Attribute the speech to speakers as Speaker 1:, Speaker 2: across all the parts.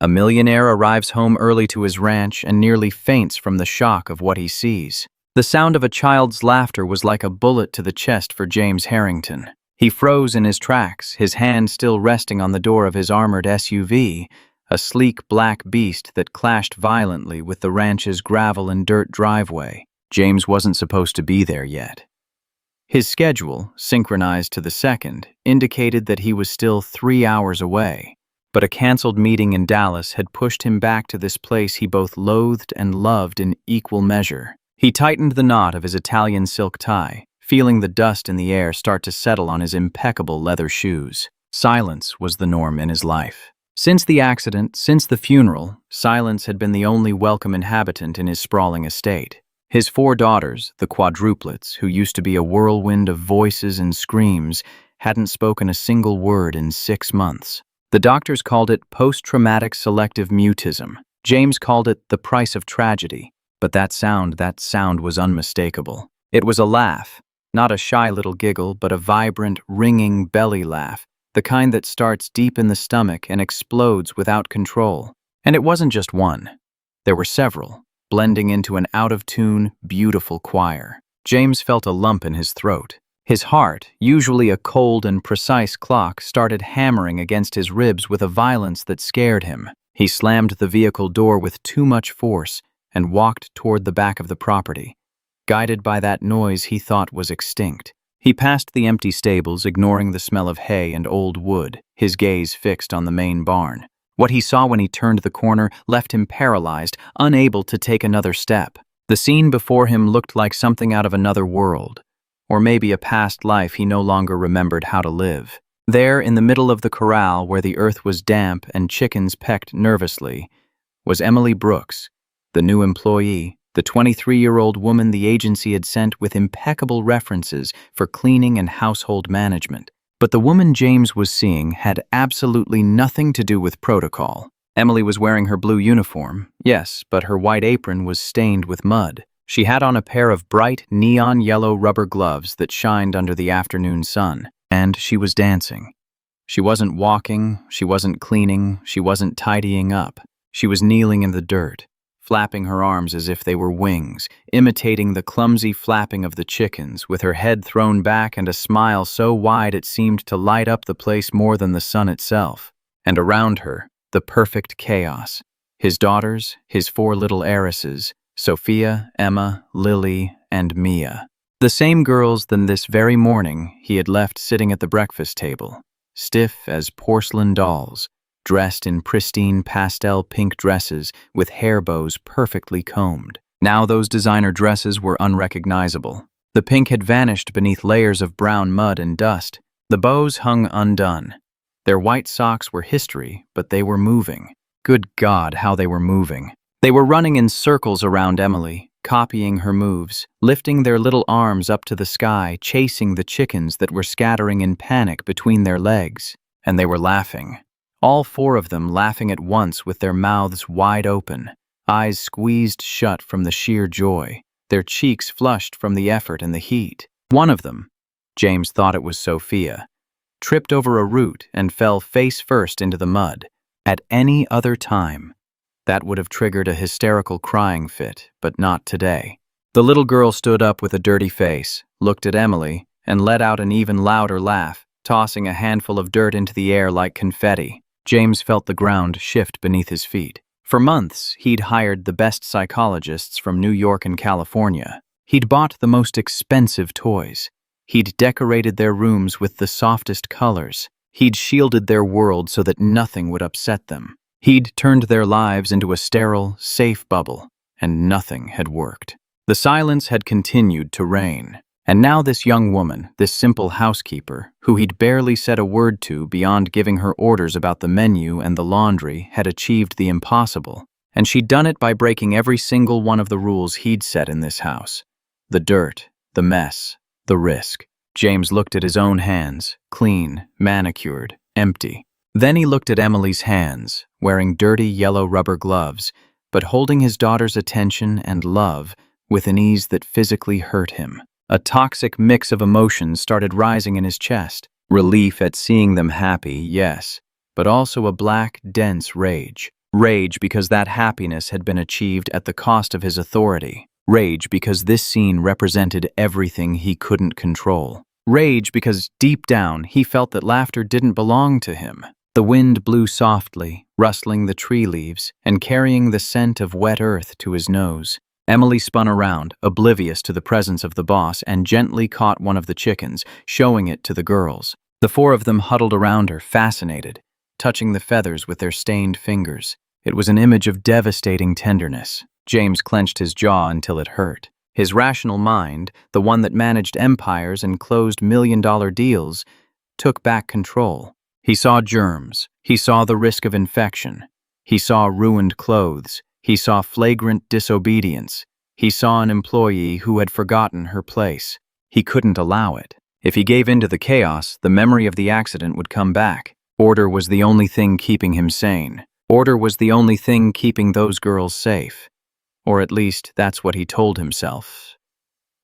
Speaker 1: A millionaire arrives home early to his ranch and nearly faints from the shock of what he sees. The sound of a child's laughter was like a bullet to the chest for James Harrington. He froze in his tracks, his hand still resting on the door of his armored SUV, a sleek black beast that clashed violently with the ranch's gravel and dirt driveway. James wasn't supposed to be there yet. His schedule, synchronized to the second, indicated that he was still 3 hours away. But a canceled meeting in Dallas had pushed him back to this place he both loathed and loved in equal measure. He tightened the knot of his Italian silk tie, feeling the dust in the air start to settle on his impeccable leather shoes. Silence was the norm in his life. Since the accident, since the funeral, silence had been the only welcome inhabitant in his sprawling estate. His 4 daughters, the quadruplets, who used to be a whirlwind of voices and screams, hadn't spoken a single word in 6 months. The doctors called it post-traumatic selective mutism. James called it the price of tragedy. But that sound was unmistakable. It was a laugh, not a shy little giggle, but a vibrant, ringing belly laugh, the kind that starts deep in the stomach and explodes without control. And it wasn't just one. There were several, blending into an out-of-tune, beautiful choir. James felt a lump in his throat. His heart, usually a cold and precise clock, started hammering against his ribs with a violence that scared him. He slammed the vehicle door with too much force and walked toward the back of the property, guided by that noise he thought was extinct. He passed the empty stables, ignoring the smell of hay and old wood, his gaze fixed on the main barn. What he saw when he turned the corner left him paralyzed, unable to take another step. The scene before him looked like something out of another world, or maybe a past life he no longer remembered how to live. There, in the middle of the corral where the earth was damp and chickens pecked nervously, was Emily Brooks, the new employee, the 23-year-old woman the agency had sent with impeccable references for cleaning and household management. But the woman James was seeing had absolutely nothing to do with protocol. Emily was wearing her blue uniform, yes, but her white apron was stained with mud. She had on a pair of bright, neon yellow rubber gloves that shined under the afternoon sun, and she was dancing. She wasn't walking, she wasn't cleaning, she wasn't tidying up. She was kneeling in the dirt, flapping her arms as if they were wings, imitating the clumsy flapping of the chickens, with her head thrown back and a smile so wide it seemed to light up the place more than the sun itself. And around her, the perfect chaos. His daughters, his 4 little heiresses, Sophia, Emma, Lily, and Mia. The same girls than this very morning he had left sitting at the breakfast table, stiff as porcelain dolls, dressed in pristine pastel pink dresses with hair bows perfectly combed. Now those designer dresses were unrecognizable. The pink had vanished beneath layers of brown mud and dust. The bows hung undone. Their white socks were history, but they were moving. Good God, how they were moving. They were running in circles around Emily, copying her moves, lifting their little arms up to the sky, chasing the chickens that were scattering in panic between their legs. And they were laughing. All 4 of them laughing at once with their mouths wide open, eyes squeezed shut from the sheer joy, their cheeks flushed from the effort and the heat. One of them, James thought it was Sophia, tripped over a root and fell face first into the mud. At any other time, that would have triggered a hysterical crying fit, but not today. The little girl stood up with a dirty face, looked at Emily, and let out an even louder laugh, tossing a handful of dirt into the air like confetti. James felt the ground shift beneath his feet. For months, he'd hired the best psychologists from New York and California. He'd bought the most expensive toys. He'd decorated their rooms with the softest colors. He'd shielded their world so that nothing would upset them. He'd turned their lives into a sterile, safe bubble, and nothing had worked. The silence had continued to reign. And now this young woman, this simple housekeeper, who he'd barely said a word to beyond giving her orders about the menu and the laundry, had achieved the impossible. And she'd done it by breaking every single one of the rules he'd set in this house. The dirt, the mess, the risk. James looked at his own hands, clean, manicured, empty. Then he looked at Emily's hands, wearing dirty yellow rubber gloves, but holding his daughter's attention and love with an ease that physically hurt him. A toxic mix of emotions started rising in his chest. Relief at seeing them happy, yes, but also a black, dense rage. Rage because that happiness had been achieved at the cost of his authority. Rage because this scene represented everything he couldn't control. Rage because deep down he felt that laughter didn't belong to him. The wind blew softly, rustling the tree leaves and carrying the scent of wet earth to his nose. Emily spun around, oblivious to the presence of the boss, and gently caught one of the chickens, showing it to the girls. The four of them huddled around her, fascinated, touching the feathers with their stained fingers. It was an image of devastating tenderness. James clenched his jaw until it hurt. His rational mind, the one that managed empires and closed million-dollar deals, took back control. He saw germs. He saw the risk of infection. He saw ruined clothes. He saw flagrant disobedience. He saw an employee who had forgotten her place. He couldn't allow it. If he gave in to the chaos, the memory of the accident would come back. Order was the only thing keeping him sane. Order was the only thing keeping those girls safe. Or at least, that's what he told himself.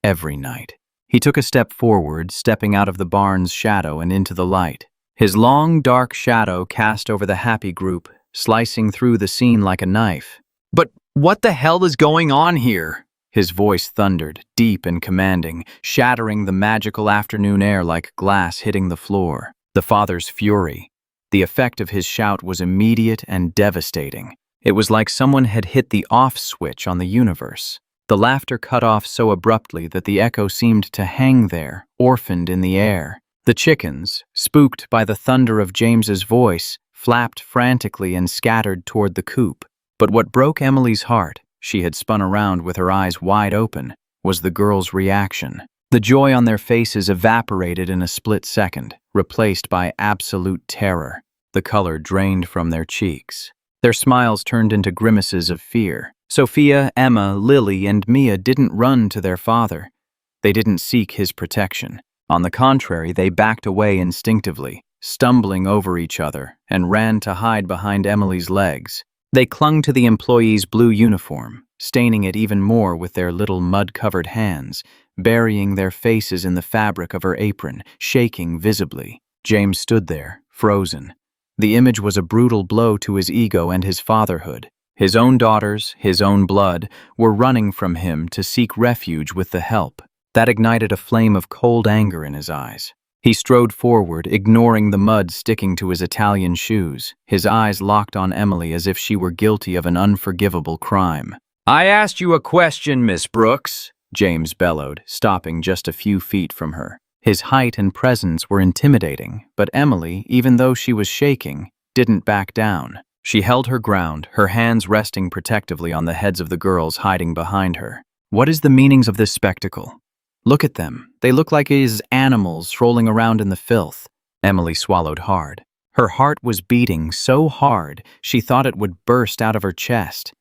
Speaker 1: Every night. He took a step forward, stepping out of the barn's shadow and into the light. His long, dark shadow cast over the happy group, slicing through the scene like a knife. "But what the hell is going on here?" His voice thundered, deep and commanding, shattering the magical afternoon air like glass hitting the floor. The father's fury. The effect of his shout was immediate and devastating. It was like someone had hit the off switch on the universe. The laughter cut off so abruptly that the echo seemed to hang there, orphaned in the air. The chickens, spooked by the thunder of James's voice, flapped frantically and scattered toward the coop. But what broke Emily's heart, she had spun around with her eyes wide open, was the girls' reaction. The joy on their faces evaporated in a split second, replaced by absolute terror. The color drained from their cheeks. Their smiles turned into grimaces of fear. Sophia, Emma, Lily, and Mia didn't run to their father. They didn't seek his protection. On the contrary, they backed away instinctively, stumbling over each other, and ran to hide behind Emily's legs. They clung to the employee's blue uniform, staining it even more with their little mud-covered hands, burying their faces in the fabric of her apron, shaking visibly. James stood there, frozen. The image was a brutal blow to his ego and his fatherhood. His own daughters, his own blood, were running from him to seek refuge with the help. That ignited a flame of cold anger in his eyes. He strode forward, ignoring the mud sticking to his Italian shoes, his eyes locked on Emily as if she were guilty of an unforgivable crime. "I asked you a question, Miss Brooks," James bellowed, stopping just a few feet from her. His height and presence were intimidating, but Emily, even though she was shaking, didn't back down. She held her ground, her hands resting protectively on the heads of the girls hiding behind her. "What is the meanings of this spectacle? Look at them. They look like animals strolling around in the filth." Emily swallowed hard. Her heart was beating so hard she thought it would burst out of her chest.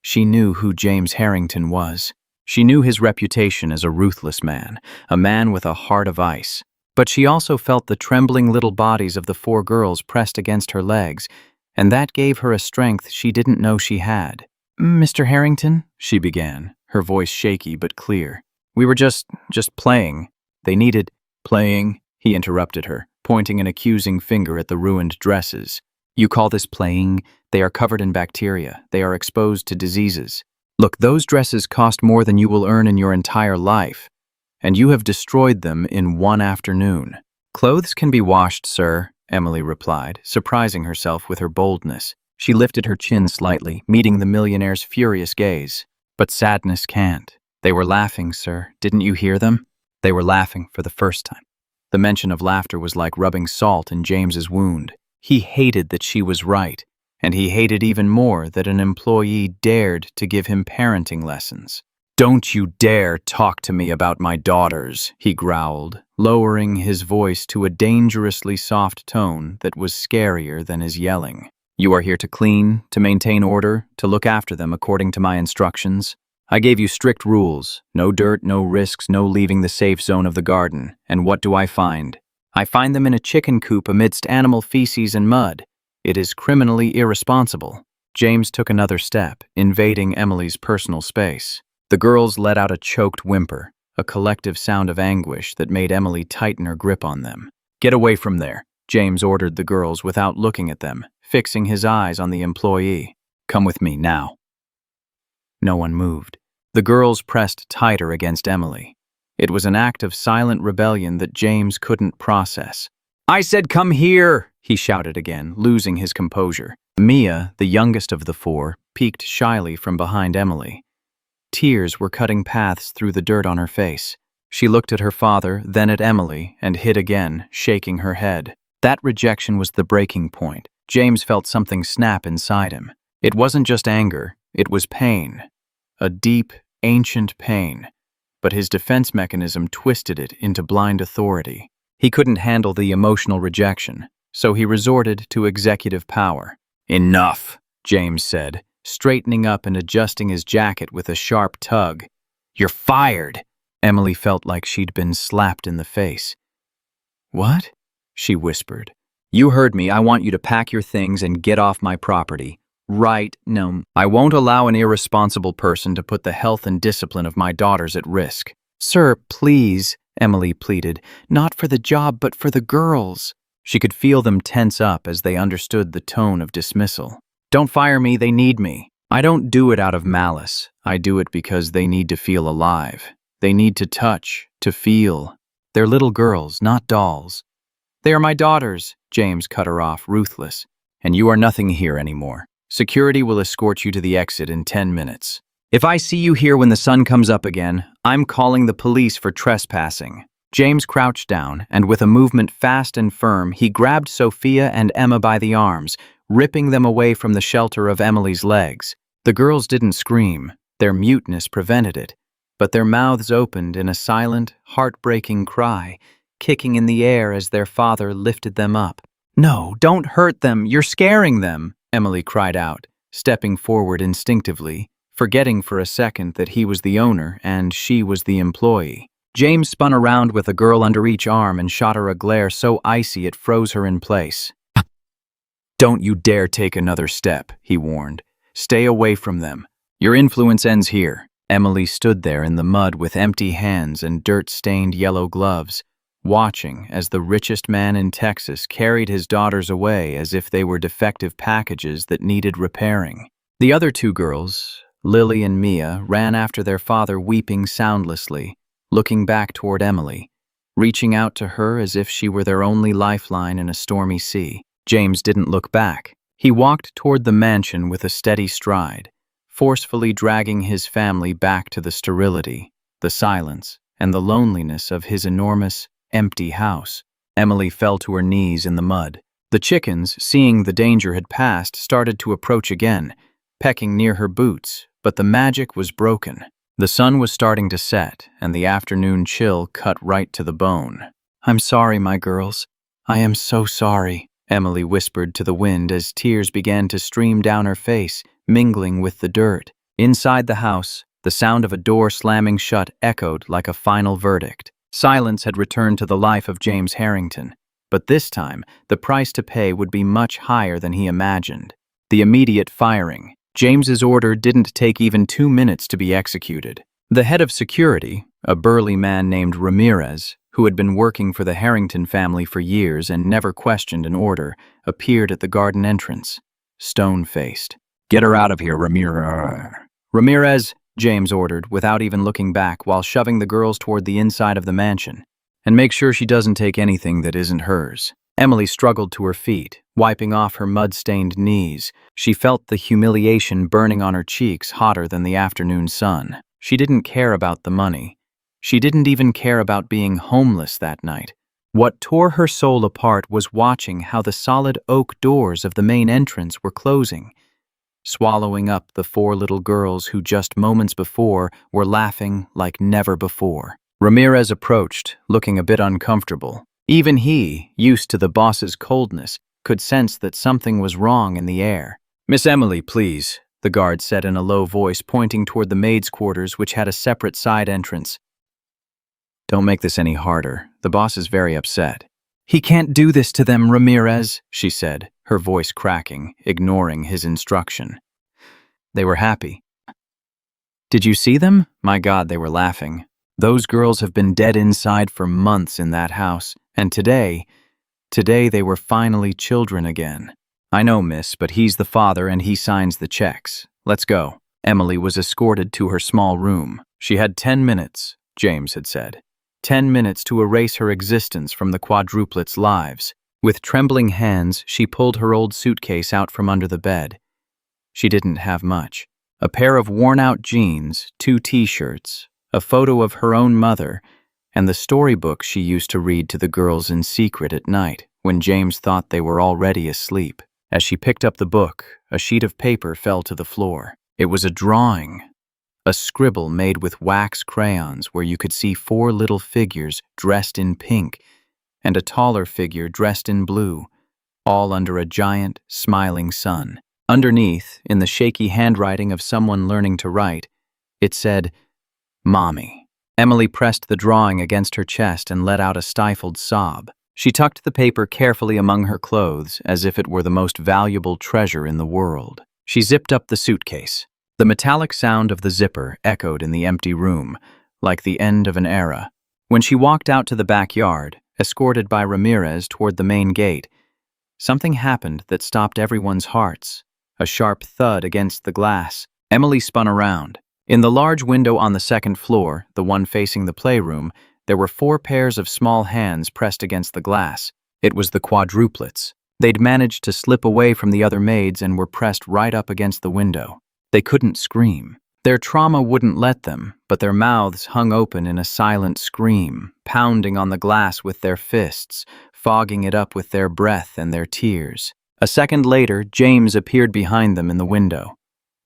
Speaker 1: She knew who James Harrington was. She knew his reputation as a ruthless man, a man with a heart of ice. But she also felt the trembling little bodies of the four girls pressed against her legs, and that gave her a strength she didn't know she had. "Mr. Harrington," she began, her voice shaky but clear. "We were just playing." "They needed playing," he interrupted her, pointing an accusing finger at the ruined dresses. "You call this playing? They are covered in bacteria. They are exposed to diseases. Look, those dresses cost more than you will earn in your entire life, and you have destroyed them in one afternoon." "Clothes can be washed, sir," Emily replied, surprising herself with her boldness. She lifted her chin slightly, meeting the millionaire's furious gaze. "But sadness can't." "They were laughing, sir. Didn't you hear them?" They were laughing for the first time. The mention of laughter was like rubbing salt in James's wound. He hated that she was right, and he hated even more that an employee dared to give him parenting lessons. "Don't you dare talk to me about my daughters," he growled, lowering his voice to a dangerously soft tone that was scarier than his yelling. "You are here to clean, to maintain order, to look after them according to my instructions. I gave you strict rules. No dirt, no risks, no leaving the safe zone of the garden. And what do I find? I find them in a chicken coop amidst animal feces and mud. It is criminally irresponsible." James took another step, invading Emily's personal space. The girls let out a choked whimper, a collective sound of anguish that made Emily tighten her grip on them. "Get away from there," James ordered the girls without looking at them, fixing his eyes on the employee. "Come with me now." No one moved. The girls pressed tighter against Emily. It was an act of silent rebellion that James couldn't process. "I said come here!" he shouted again, losing his composure. Mia, the youngest of the four, peeked shyly from behind Emily. Tears were cutting paths through the dirt on her face. She looked at her father, then at Emily, and hid again, shaking her head. That rejection was the breaking point. James felt something snap inside him. It wasn't just anger, it was pain. A deep, ancient pain. But his defense mechanism twisted it into blind authority. He couldn't handle the emotional rejection, so he resorted to executive power. "Enough," James said, straightening up and adjusting his jacket with a sharp tug. "You're fired." Emily felt like she'd been slapped in the face. "What?" she whispered. "You heard me. I want you to pack your things and get off my property. Right, no. I won't allow an irresponsible person to put the health and discipline of my daughters at risk." "Sir, please," Emily pleaded. "Not for the job, but for the girls." She could feel them tense up as they understood the tone of dismissal. "Don't fire me, they need me. I don't do it out of malice. I do it because they need to feel alive. They need to touch, to feel. They're little girls, not dolls." "They are my daughters," James cut her off, ruthless. "And you are nothing here anymore. Security will escort you to the exit in 10 minutes. If I see you here when the sun comes up again, I'm calling the police for trespassing." James crouched down, and with a movement fast and firm, he grabbed Sophia and Emma by the arms, ripping them away from the shelter of Emily's legs. The girls didn't scream. Their muteness prevented it. But their mouths opened in a silent, heartbreaking cry, kicking in the air as their father lifted them up. "No, don't hurt them. You're scaring them," Emily cried out, stepping forward instinctively, forgetting for a second that he was the owner and she was the employee. James spun around with a girl under each arm and shot her a glare so icy it froze her in place. "Don't you dare take another step," he warned. "Stay away from them. Your influence ends here." Emily stood there in the mud with empty hands and dirt-stained yellow gloves, watching as the richest man in Texas carried his daughters away as if they were defective packages that needed repairing. The other two girls, Lily and Mia, ran after their father weeping soundlessly, looking back toward Emily, reaching out to her as if she were their only lifeline in a stormy sea. James didn't look back. He walked toward the mansion with a steady stride, forcefully dragging his family back to the sterility, the silence, and the loneliness of his enormous, empty house. Emily fell to her knees in the mud. The chickens, seeing the danger had passed, started to approach again, pecking near her boots, but the magic was broken. The sun was starting to set, and the afternoon chill cut right to the bone. "I'm sorry, my girls. I am so sorry," Emily whispered to the wind as tears began to stream down her face, mingling with the dirt. Inside the house, the sound of a door slamming shut echoed like a final verdict. Silence had returned to the life of James Harrington, but this time, the price to pay would be much higher than he imagined. The immediate firing. James's order didn't take even 2 minutes to be executed. The head of security, a burly man named Ramirez, who had been working for the Harrington family for years and never questioned an order, appeared at the garden entrance, stone-faced. "Get her out of here, Ramirez." "Ramirez," James ordered, without even looking back, while shoving the girls toward the inside of the mansion. "And make sure she doesn't take anything that isn't hers." Emily struggled to her feet, wiping off her mud-stained knees. She felt the humiliation burning on her cheeks hotter than the afternoon sun. She didn't care about the money. She didn't even care about being homeless that night. What tore her soul apart was watching how the solid oak doors of the main entrance were closing, swallowing up the 4 little girls who just moments before were laughing like never before. Ramirez approached, looking a bit uncomfortable. Even he, used to the boss's coldness, could sense that something was wrong in the air. "Miss Emily, please," the guard said in a low voice, pointing toward the maids' quarters, which had a separate side entrance. "Don't make this any harder. The boss is very upset." "He can't do this to them, Ramirez," she said, her voice cracking, ignoring his instruction. They were happy. "Did you see them? My God, they were laughing. Those girls have been dead inside for months in that house, and today they were finally children again. "I know, miss, but he's the father and he signs the checks. Let's go." Emily was escorted to her small room. She had 10 minutes, James had said. 10 minutes to erase her existence from the quadruplets' lives. With trembling hands, she pulled her old suitcase out from under the bed. She didn't have much. A pair of worn-out jeans, 2 t-shirts, a photo of her own mother, and the storybook she used to read to the girls in secret at night when James thought they were already asleep. As she picked up the book, a sheet of paper fell to the floor. It was a drawing, a scribble made with wax crayons where you could see 4 little figures dressed in pink and a taller figure dressed in blue, all under a giant, smiling sun. Underneath, in the shaky handwriting of someone learning to write, it said, "Mommy." Emily pressed the drawing against her chest and let out a stifled sob. She tucked the paper carefully among her clothes as if it were the most valuable treasure in the world. She zipped up the suitcase. The metallic sound of the zipper echoed in the empty room, like the end of an era. When she walked out to the backyard, escorted by Ramirez toward the main gate, something happened that stopped everyone's hearts. A sharp thud against the glass. Emily spun around. In the large window on the second floor, the one facing the playroom, there were 4 pairs of small hands pressed against the glass. It was the quadruplets. They'd managed to slip away from the other maids and were pressed right up against the window. They couldn't scream. Their trauma wouldn't let them, but their mouths hung open in a silent scream, pounding on the glass with their fists, fogging it up with their breath and their tears. A second later, James appeared behind them in the window.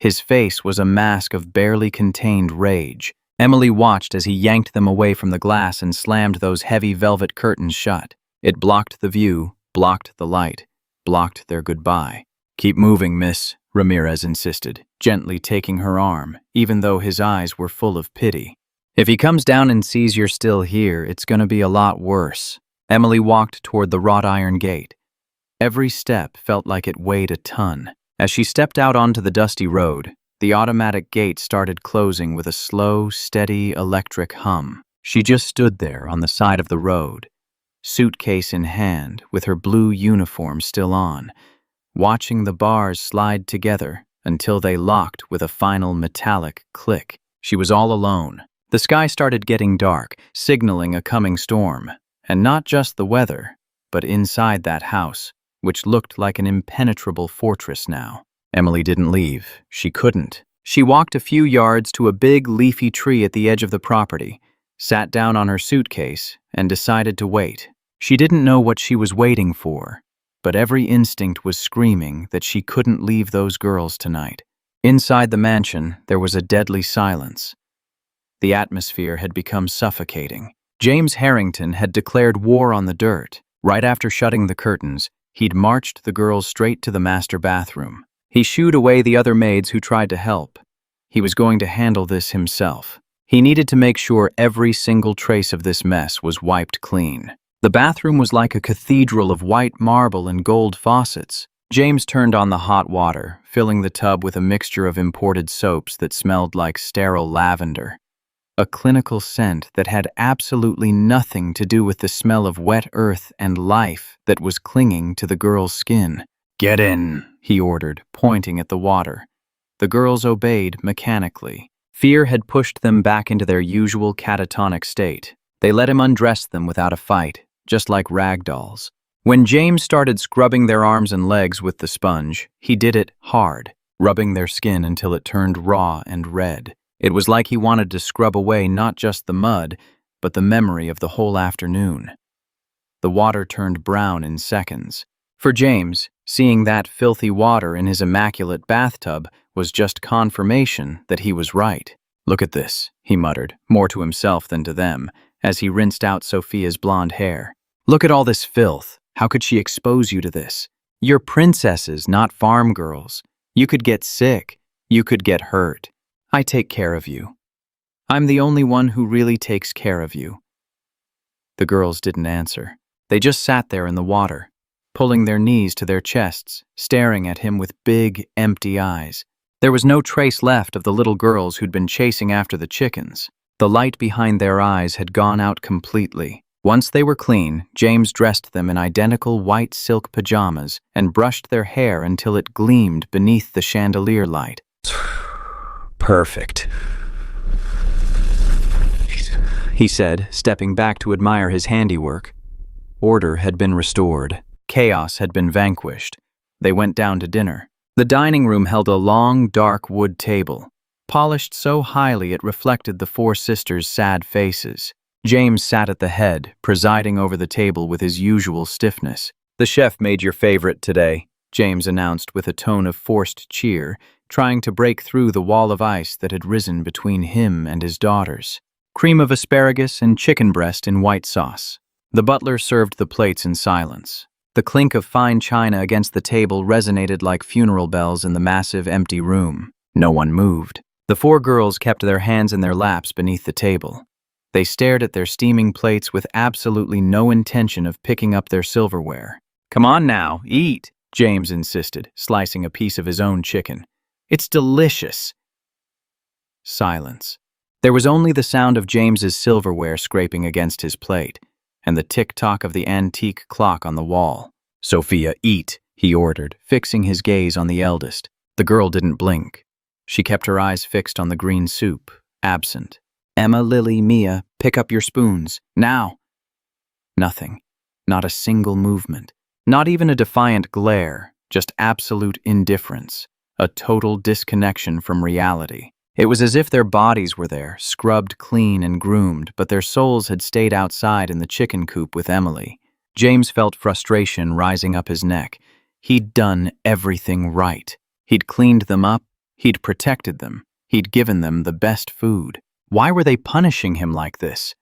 Speaker 1: His face was a mask of barely contained rage. Emily watched as he yanked them away from the glass and slammed those heavy velvet curtains shut. It blocked the view, blocked the light, blocked their goodbye. "Keep moving, miss," Ramirez insisted, gently taking her arm, even though his eyes were full of pity. "If he comes down and sees you're still here, it's gonna be a lot worse." Emily walked toward the wrought iron gate. Every step felt like it weighed a ton. As she stepped out onto the dusty road, the automatic gate started closing with a slow, steady electric hum. She just stood there on the side of the road, suitcase in hand, with her blue uniform still on, watching the bars slide together until they locked with a final metallic click. She was all alone. The sky started getting dark, signaling a coming storm, and not just the weather, but inside that house, which looked like an impenetrable fortress now. Emily didn't leave. She couldn't. She walked a few yards to a big, leafy tree at the edge of the property, sat down on her suitcase, and decided to wait. She didn't know what she was waiting for, but every instinct was screaming that she couldn't leave those girls tonight. Inside the mansion, there was a deadly silence. The atmosphere had become suffocating. James Harrington had declared war on the dirt. Right after shutting the curtains, he'd marched the girls straight to the master bathroom. He shooed away the other maids who tried to help. He was going to handle this himself. He needed to make sure every single trace of this mess was wiped clean. The bathroom was like a cathedral of white marble and gold faucets. James turned on the hot water, filling the tub with a mixture of imported soaps that smelled like sterile lavender. A clinical scent that had absolutely nothing to do with the smell of wet earth and life that was clinging to the girl's skin. "Get in," he ordered, pointing at the water. The girls obeyed mechanically. Fear had pushed them back into their usual catatonic state. They let him undress them without a fight, just like rag dolls. When James started scrubbing their arms and legs with the sponge, he did it hard, rubbing their skin until it turned raw and red. It was like he wanted to scrub away not just the mud, but the memory of the whole afternoon. The water turned brown in seconds. For James, seeing that filthy water in his immaculate bathtub was just confirmation that he was right. "Look at this," he muttered, more to himself than to them, as he rinsed out Sophia's blonde hair. "Look at all this filth. How could she expose you to this? You're princesses, not farm girls. You could get sick. You could get hurt. I take care of you. I'm the only one who really takes care of you." The girls didn't answer. They just sat there in the water, pulling their knees to their chests, staring at him with big, empty eyes. There was no trace left of the little girls who'd been chasing after the chickens. The light behind their eyes had gone out completely. Once they were clean, James dressed them in identical white silk pajamas and brushed their hair until it gleamed beneath the chandelier light.
Speaker 2: Perfect,
Speaker 1: he said, stepping back to admire his handiwork. Order had been restored. Chaos had been vanquished. They went down to dinner. The dining room held a long, dark wood table, polished so highly it reflected the four sisters' sad faces. James sat at the head, presiding over the table with his usual stiffness. "The chef made your favorite today," James announced with a tone of forced cheer, trying to break through the wall of ice that had risen between him and his daughters. Cream of asparagus and chicken breast in white sauce. The butler served the plates in silence. The clink of fine china against the table resonated like funeral bells in the massive, empty room. No one moved. The four girls kept their hands in their laps beneath the table. They stared at their steaming plates with absolutely no intention of picking up their silverware. "Come on now, eat," James insisted, slicing a piece of his own chicken. "It's delicious." Silence. There was only the sound of James's silverware scraping against his plate, and the tick-tock of the antique clock on the wall. "Sophia, eat," he ordered, fixing his gaze on the eldest. The girl didn't blink. She kept her eyes fixed on the green soup, absent. "Emma, Lily, Mia, pick up your spoons, now." Nothing. Not a single movement. Not even a defiant glare, just absolute indifference. A total disconnection from reality. It was as if their bodies were there, scrubbed clean and groomed, but their souls had stayed outside in the chicken coop with Emily. James felt frustration rising up his neck. He'd done everything right. He'd cleaned them up, he'd protected them, he'd given them the best food. Why were they punishing him like this?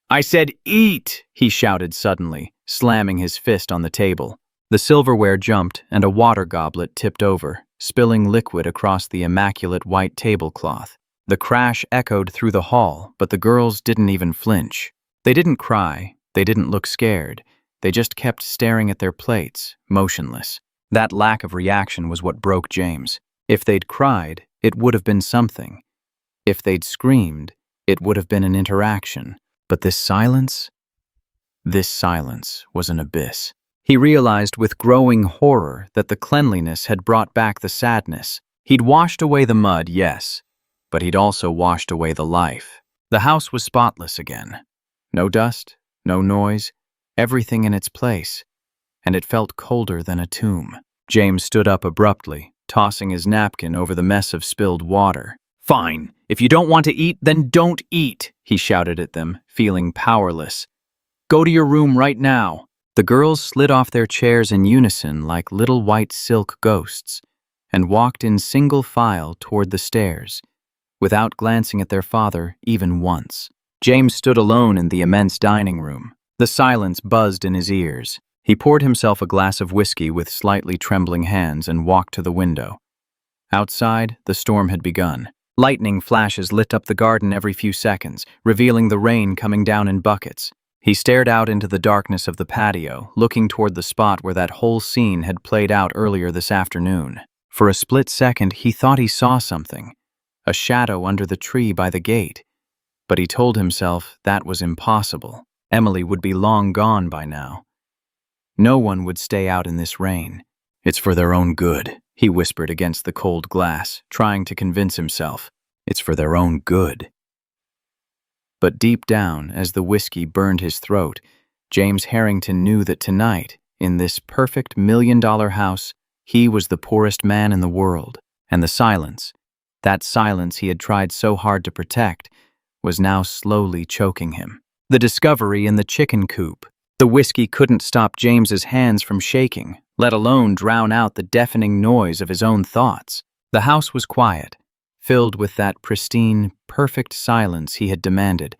Speaker 1: "I said eat!" he shouted suddenly, slamming his fist on the table. The silverware jumped and a water goblet tipped over, spilling liquid across the immaculate white tablecloth. The crash echoed through the hall, but the girls didn't even flinch. They didn't cry, they didn't look scared. They just kept staring at their plates, motionless. That lack of reaction was what broke James. If they'd cried, it would have been something. If they'd screamed, it would have been an interaction. But this silence was an abyss. He realized with growing horror that the cleanliness had brought back the sadness. He'd washed away the mud, yes, but he'd also washed away the life. The house was spotless again. No dust, no noise, everything in its place, and it felt colder than a tomb. James stood up abruptly, tossing his napkin over the mess of spilled water. "Fine, if you don't want to eat, then don't eat," he shouted at them, feeling powerless. "Go to your room right now." The girls slid off their chairs in unison like little white silk ghosts and walked in single file toward the stairs, without glancing at their father even once. James stood alone in the immense dining room. The silence buzzed in his ears. He poured himself a glass of whiskey with slightly trembling hands and walked to the window. Outside, the storm had begun. Lightning flashes lit up the garden every few seconds, revealing the rain coming down in buckets. He stared out into the darkness of the patio, looking toward the spot where that whole scene had played out earlier this afternoon. For a split second, he thought he saw something, a shadow under the tree by the gate. But he told himself that was impossible. Emily would be long gone by now. No one would stay out in this rain. "It's for their own good," he whispered against the cold glass, trying to convince himself. "It's for their own good." But deep down, as the whiskey burned his throat, James Harrington knew that tonight, in this perfect $1,000,000 house, he was the poorest man in the world. And the silence, that silence he had tried so hard to protect, was now slowly choking him. The discovery in the chicken coop. The whiskey couldn't stop James's hands from shaking, let alone drown out the deafening noise of his own thoughts. The house was quiet, filled with that pristine, perfect silence he had demanded,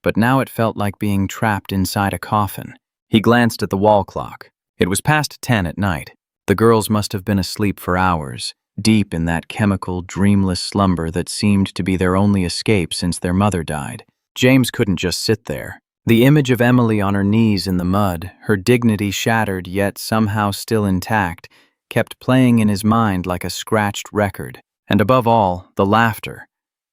Speaker 1: but now it felt like being trapped inside a coffin. He glanced at the wall clock. It was past 10 at night. The girls must have been asleep for hours, deep in that chemical, dreamless slumber that seemed to be their only escape since their mother died. James couldn't just sit there. The image of Emily on her knees in the mud, her dignity shattered yet somehow still intact, kept playing in his mind like a scratched record. And above all, the laughter.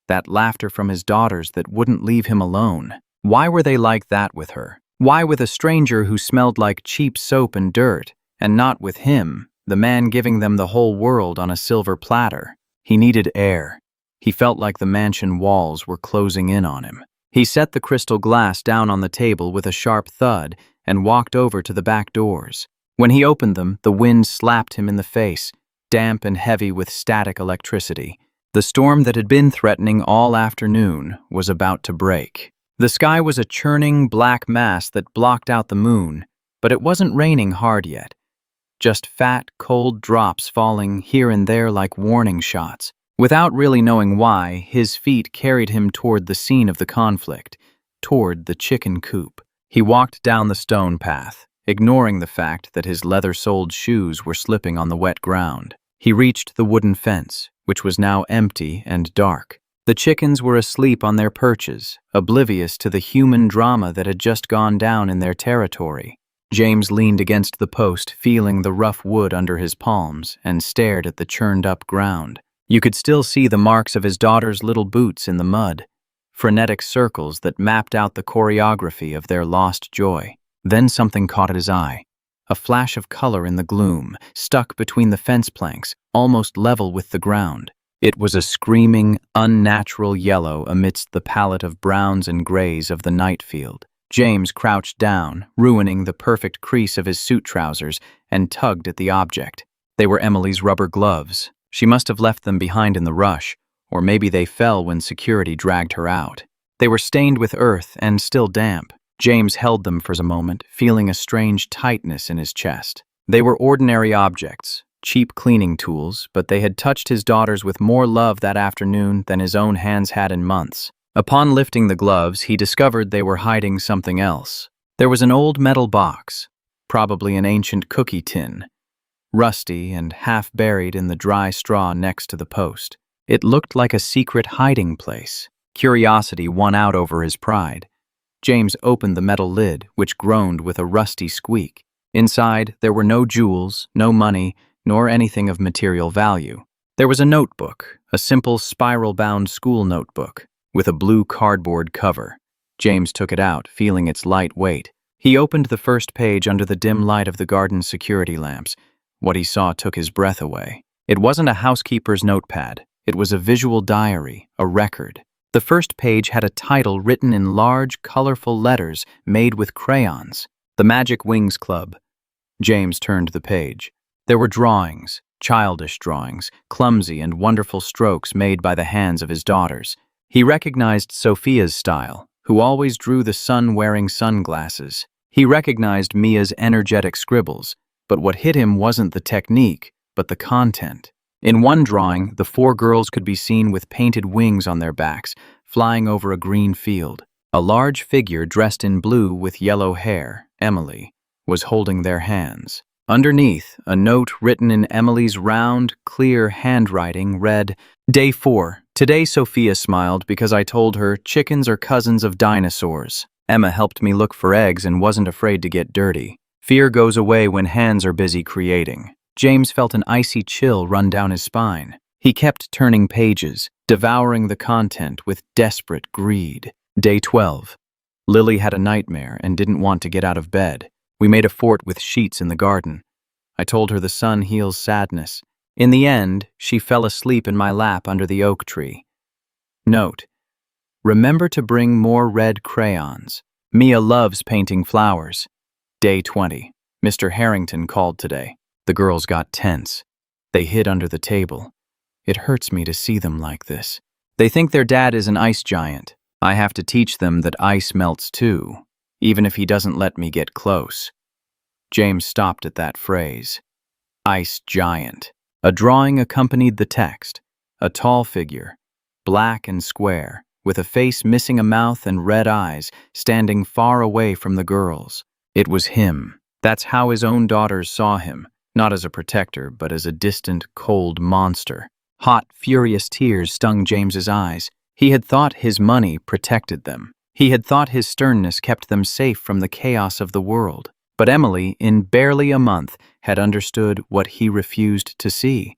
Speaker 1: That laughter from his daughters that wouldn't leave him alone. Why were they like that with her? Why with a stranger who smelled like cheap soap and dirt, and not with him, the man giving them the whole world on a silver platter? He needed air. He felt like the mansion walls were closing in on him. He set the crystal glass down on the table with a sharp thud and walked over to the back doors. When he opened them, the wind slapped him in the face, damp and heavy with static electricity. The storm that had been threatening all afternoon was about to break. The sky was a churning black mass that blocked out the moon, but it wasn't raining hard yet. Just fat, cold drops falling here and there like warning shots. Without really knowing why, his feet carried him toward the scene of the conflict, toward the chicken coop. He walked down the stone path, ignoring the fact that his leather-soled shoes were slipping on the wet ground. He reached the wooden fence, which was now empty and dark. The chickens were asleep on their perches, oblivious to the human drama that had just gone down in their territory. James leaned against the post, feeling the rough wood under his palms, and stared at the churned-up ground. You could still see the marks of his daughter's little boots in the mud, frenetic circles that mapped out the choreography of their lost joy. Then something caught his eye. A flash of color in the gloom, stuck between the fence planks, almost level with the ground. It was a screaming, unnatural yellow amidst the palette of browns and grays of the night field. James crouched down, ruining the perfect crease of his suit trousers, and tugged at the object. They were Emily's rubber gloves. She must have left them behind in the rush, or maybe they fell when security dragged her out. They were stained with earth and still damp. James held them for a moment, feeling a strange tightness in his chest. They were ordinary objects, cheap cleaning tools, but they had touched his daughters with more love that afternoon than his own hands had in months. Upon lifting the gloves, he discovered they were hiding something else. There was an old metal box, probably an ancient cookie tin, rusty and half-buried in the dry straw next to the post. It looked like a secret hiding place. Curiosity won out over his pride. James opened the metal lid, which groaned with a rusty squeak. Inside, there were no jewels, no money, nor anything of material value. There was a notebook, a simple spiral-bound school notebook, with a blue cardboard cover. James took it out, feeling its light weight. He opened the first page under the dim light of the garden's security lamps. What he saw took his breath away. It wasn't a housekeeper's notepad. It was a visual diary, a record. The first page had a title written in large, colorful letters made with crayons. The Magic Wings Club. James turned the page. There were drawings, childish drawings, clumsy and wonderful strokes made by the hands of his daughters. He recognized Sophia's style, who always drew the sun-wearing sunglasses. He recognized Mia's energetic scribbles, but what hit him wasn't the technique, but the content. In one drawing, the four girls could be seen with painted wings on their backs, flying over a green field. A large figure dressed in blue with yellow hair, Emily, was holding their hands. Underneath, a note written in Emily's round, clear handwriting read, "Day 4. Today Sophia smiled because I told her chickens are cousins of dinosaurs. Emma helped me look for eggs and wasn't afraid to get dirty. Fear goes away when hands are busy creating." James felt an icy chill run down his spine. He kept turning pages, devouring the content with desperate greed. Day 12. Lily had a nightmare and didn't want to get out of bed. We made a fort with sheets in the garden. I told her the sun heals sadness. In the end, she fell asleep in my lap under the oak tree. Note: remember to bring more red crayons. Mia loves painting flowers. Day 20. Mr. Harrington called today. The girls got tense. They hid under the table. It hurts me to see them like this. They think their dad is an ice giant. I have to teach them that ice melts too, even if he doesn't let me get close. James stopped at that phrase. Ice giant. A drawing accompanied the text. A tall figure, black and square, with a face missing a mouth and red eyes, standing far away from the girls. It was him. That's how his own daughters saw him. Not as a protector, but as a distant, cold monster. Hot, furious tears stung James's eyes. He had thought his money protected them. He had thought his sternness kept them safe from the chaos of the world. But Emily, in barely a month, had understood what he refused to see.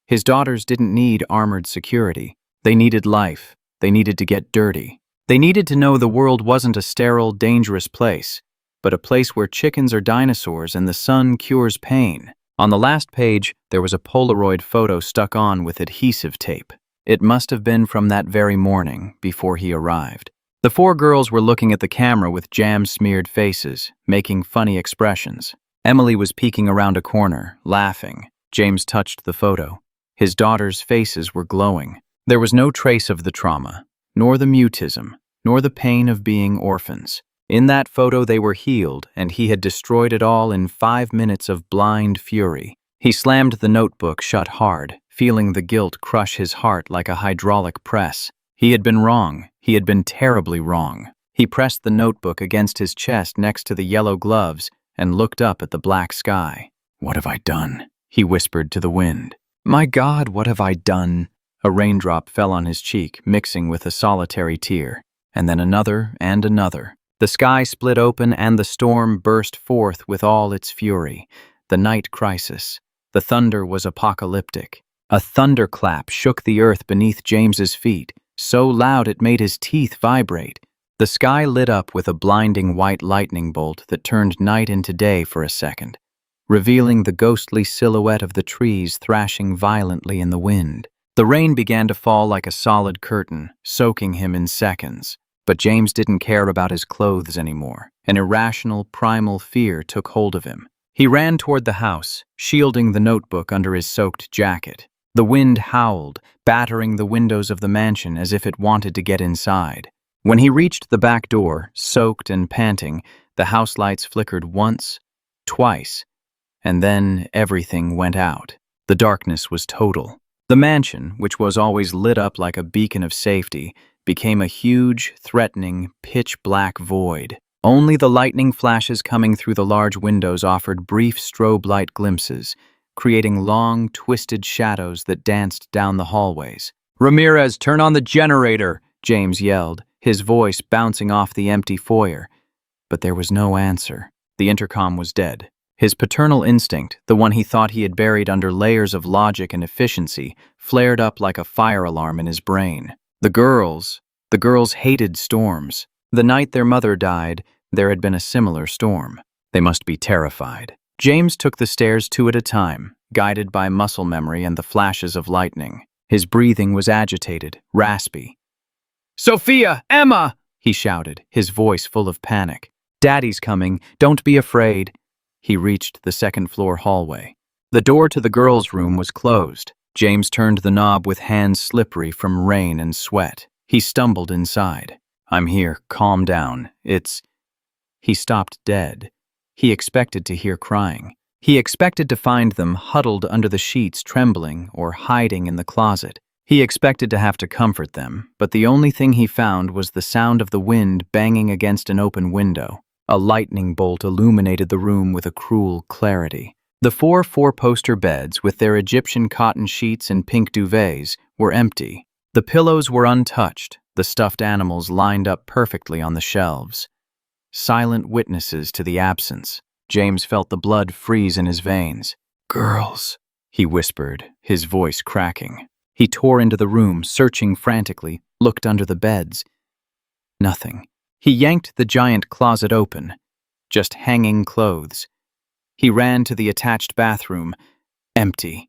Speaker 1: His daughters didn't need armored security. They needed life. They needed to get dirty. They needed to know the world wasn't a sterile, dangerous place, but a place where chickens are dinosaurs and the sun cures pain. On the last page, there was a Polaroid photo stuck on with adhesive tape. It must have been from that very morning, before he arrived. The four girls were looking at the camera with jam-smeared faces, making funny expressions. Emily was peeking around a corner, laughing. James touched the photo. His daughters' faces were glowing. There was no trace of the trauma, nor the mutism, nor the pain of being orphans. In that photo they were healed, and he had destroyed it all in 5 minutes of blind fury. He slammed the notebook shut hard, feeling the guilt crush his heart like a hydraulic press. He had been wrong. He had been terribly wrong. He pressed the notebook against his chest next to the yellow gloves and looked up at the black sky. "What have I done?" he whispered to the wind. "My God, what have I done?" A raindrop fell on his cheek, mixing with a solitary tear, and then another and another. The sky split open and the storm burst forth with all its fury. The night crisis. The thunder was apocalyptic. A thunderclap shook the earth beneath James's feet, so loud it made his teeth vibrate. The sky lit up with a blinding white lightning bolt that turned night into day for a second, revealing the ghostly silhouette of the trees thrashing violently in the wind. The rain began to fall like a solid curtain, soaking him in seconds. But James didn't care about his clothes anymore. An irrational, primal fear took hold of him. He ran toward the house, shielding the notebook under his soaked jacket. The wind howled, battering the windows of the mansion as if it wanted to get inside. When he reached the back door, soaked and panting, the house lights flickered once, twice, and then everything went out. The darkness was total. The mansion, which was always lit up like a beacon of safety, became a huge, threatening, pitch-black void. Only the lightning flashes coming through the large windows offered brief strobe light glimpses, creating long, twisted shadows that danced down the hallways. "Ramirez, turn on the generator!" James yelled, his voice bouncing off the empty foyer. But there was no answer. The intercom was dead. His paternal instinct, the one he thought he had buried under layers of logic and efficiency, flared up like a fire alarm in his brain. The girls hated storms. The night their mother died, there had been a similar storm. They must be terrified. James took the stairs 2 at a time, guided by muscle memory and the flashes of lightning. His breathing was agitated, raspy. "Sophia! Emma!" he shouted, his voice full of panic. "Daddy's coming. Don't be afraid." He reached the second-floor hallway. The door to the girls' room was closed. James turned the knob with hands slippery from rain and sweat. He stumbled inside. "I'm here. Calm down. He stopped dead. He expected to hear crying. He expected to find them huddled under the sheets, trembling, or hiding in the closet. He expected to have to comfort them, but the only thing he found was the sound of the wind banging against an open window. A lightning bolt illuminated the room with a cruel clarity. The 4 four-poster beds, with their Egyptian cotton sheets and pink duvets, were empty. The pillows were untouched, the stuffed animals lined up perfectly on the shelves. Silent witnesses to the absence. James felt the blood freeze in his veins. "Girls," he whispered, his voice cracking. He tore into the room, searching frantically, looked under the beds. Nothing. He yanked the giant closet open. Just hanging clothes. He ran to the attached bathroom. Empty.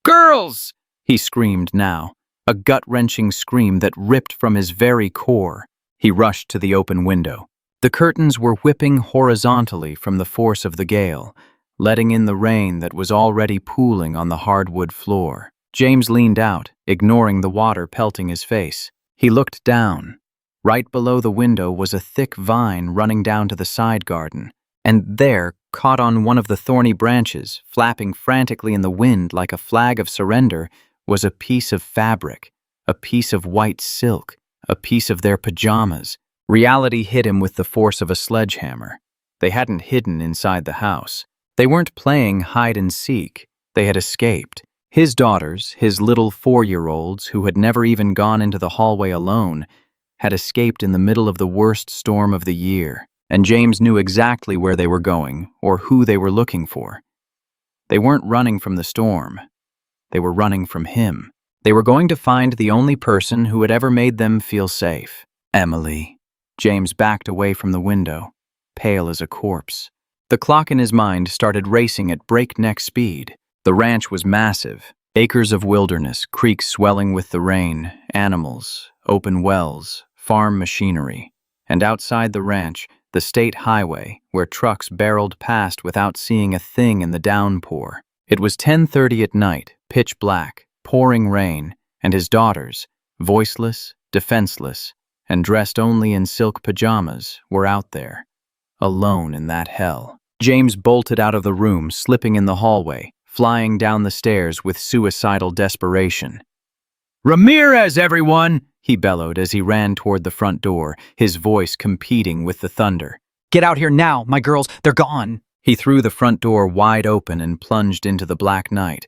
Speaker 1: "Girls!" he screamed now, a gut-wrenching scream that ripped from his very core. He rushed to the open window. The curtains were whipping horizontally from the force of the gale, letting in the rain that was already pooling on the hardwood floor. James leaned out, ignoring the water pelting his face. He looked down. Right below the window was a thick vine running down to the side garden, and there, caught on one of the thorny branches, flapping frantically in the wind like a flag of surrender, was a piece of fabric, a piece of white silk, a piece of their pajamas. Reality hit him with the force of a sledgehammer. They hadn't hidden inside the house. They weren't playing hide and seek. They had escaped. His daughters, his little 4-year-olds, who had never even gone into the hallway alone, had escaped in the middle of the worst storm of the year, and James knew exactly where they were going or who they were looking for. They weren't running from the storm. They were running from him. They were going to find the only person who had ever made them feel safe. Emily. James backed away from the window, pale as a corpse. The clock in his mind started racing at breakneck speed. The ranch was massive, acres of wilderness, creeks swelling with the rain, animals, open wells, farm machinery. And outside the ranch, the state highway, where trucks barreled past without seeing a thing in the downpour. It was 10:30 at night, pitch black, pouring rain, and his daughters, voiceless, defenseless, and dressed only in silk pajamas, were out there, alone in that hell. James bolted out of the room, slipping in the hallway, flying down the stairs with suicidal desperation. "Ramirez, everyone!" he bellowed as he ran toward the front door, his voice competing with the thunder.
Speaker 2: "Get out here now, my girls, they're gone!"
Speaker 1: He threw the front door wide open and plunged into the black night.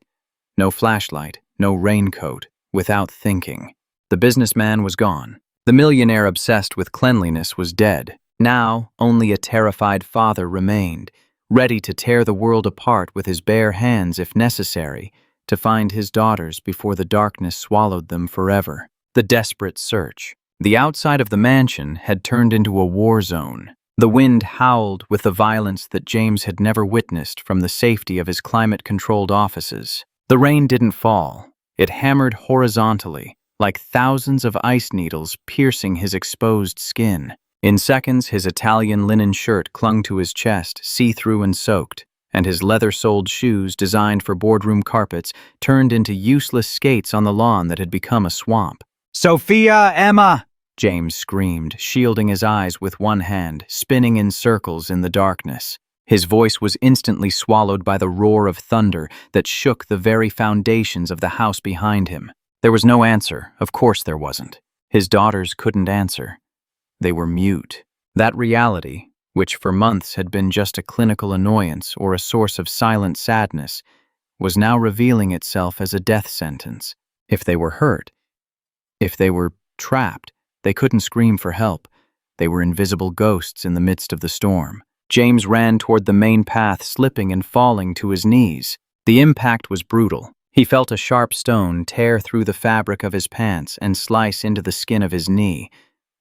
Speaker 1: No flashlight, no raincoat, without thinking. The businessman was gone. The millionaire obsessed with cleanliness was dead. Now, only a terrified father remained, ready to tear the world apart with his bare hands if necessary, to find his daughters before the darkness swallowed them forever. The desperate search. The outside of the mansion had turned into a war zone. The wind howled with the violence that James had never witnessed from the safety of his climate-controlled offices. The rain didn't fall. It hammered horizontally, like thousands of ice needles piercing his exposed skin. In seconds, his Italian linen shirt clung to his chest, see-through and soaked, and his leather-soled shoes, designed for boardroom carpets, turned into useless skates on the lawn that had become a swamp.
Speaker 2: "Sophia, Emma!"
Speaker 1: James screamed, shielding his eyes with one hand, spinning in circles in the darkness. His voice was instantly swallowed by the roar of thunder that shook the very foundations of the house behind him. There was no answer. Of course there wasn't. His daughters couldn't answer. They were mute. That reality, which for months had been just a clinical annoyance or a source of silent sadness, was now revealing itself as a death sentence. If they were hurt, if they were trapped, they couldn't scream for help. They were invisible ghosts in the midst of the storm. James ran toward the main path, slipping and falling to his knees. The impact was brutal. He felt a sharp stone tear through the fabric of his pants and slice into the skin of his knee,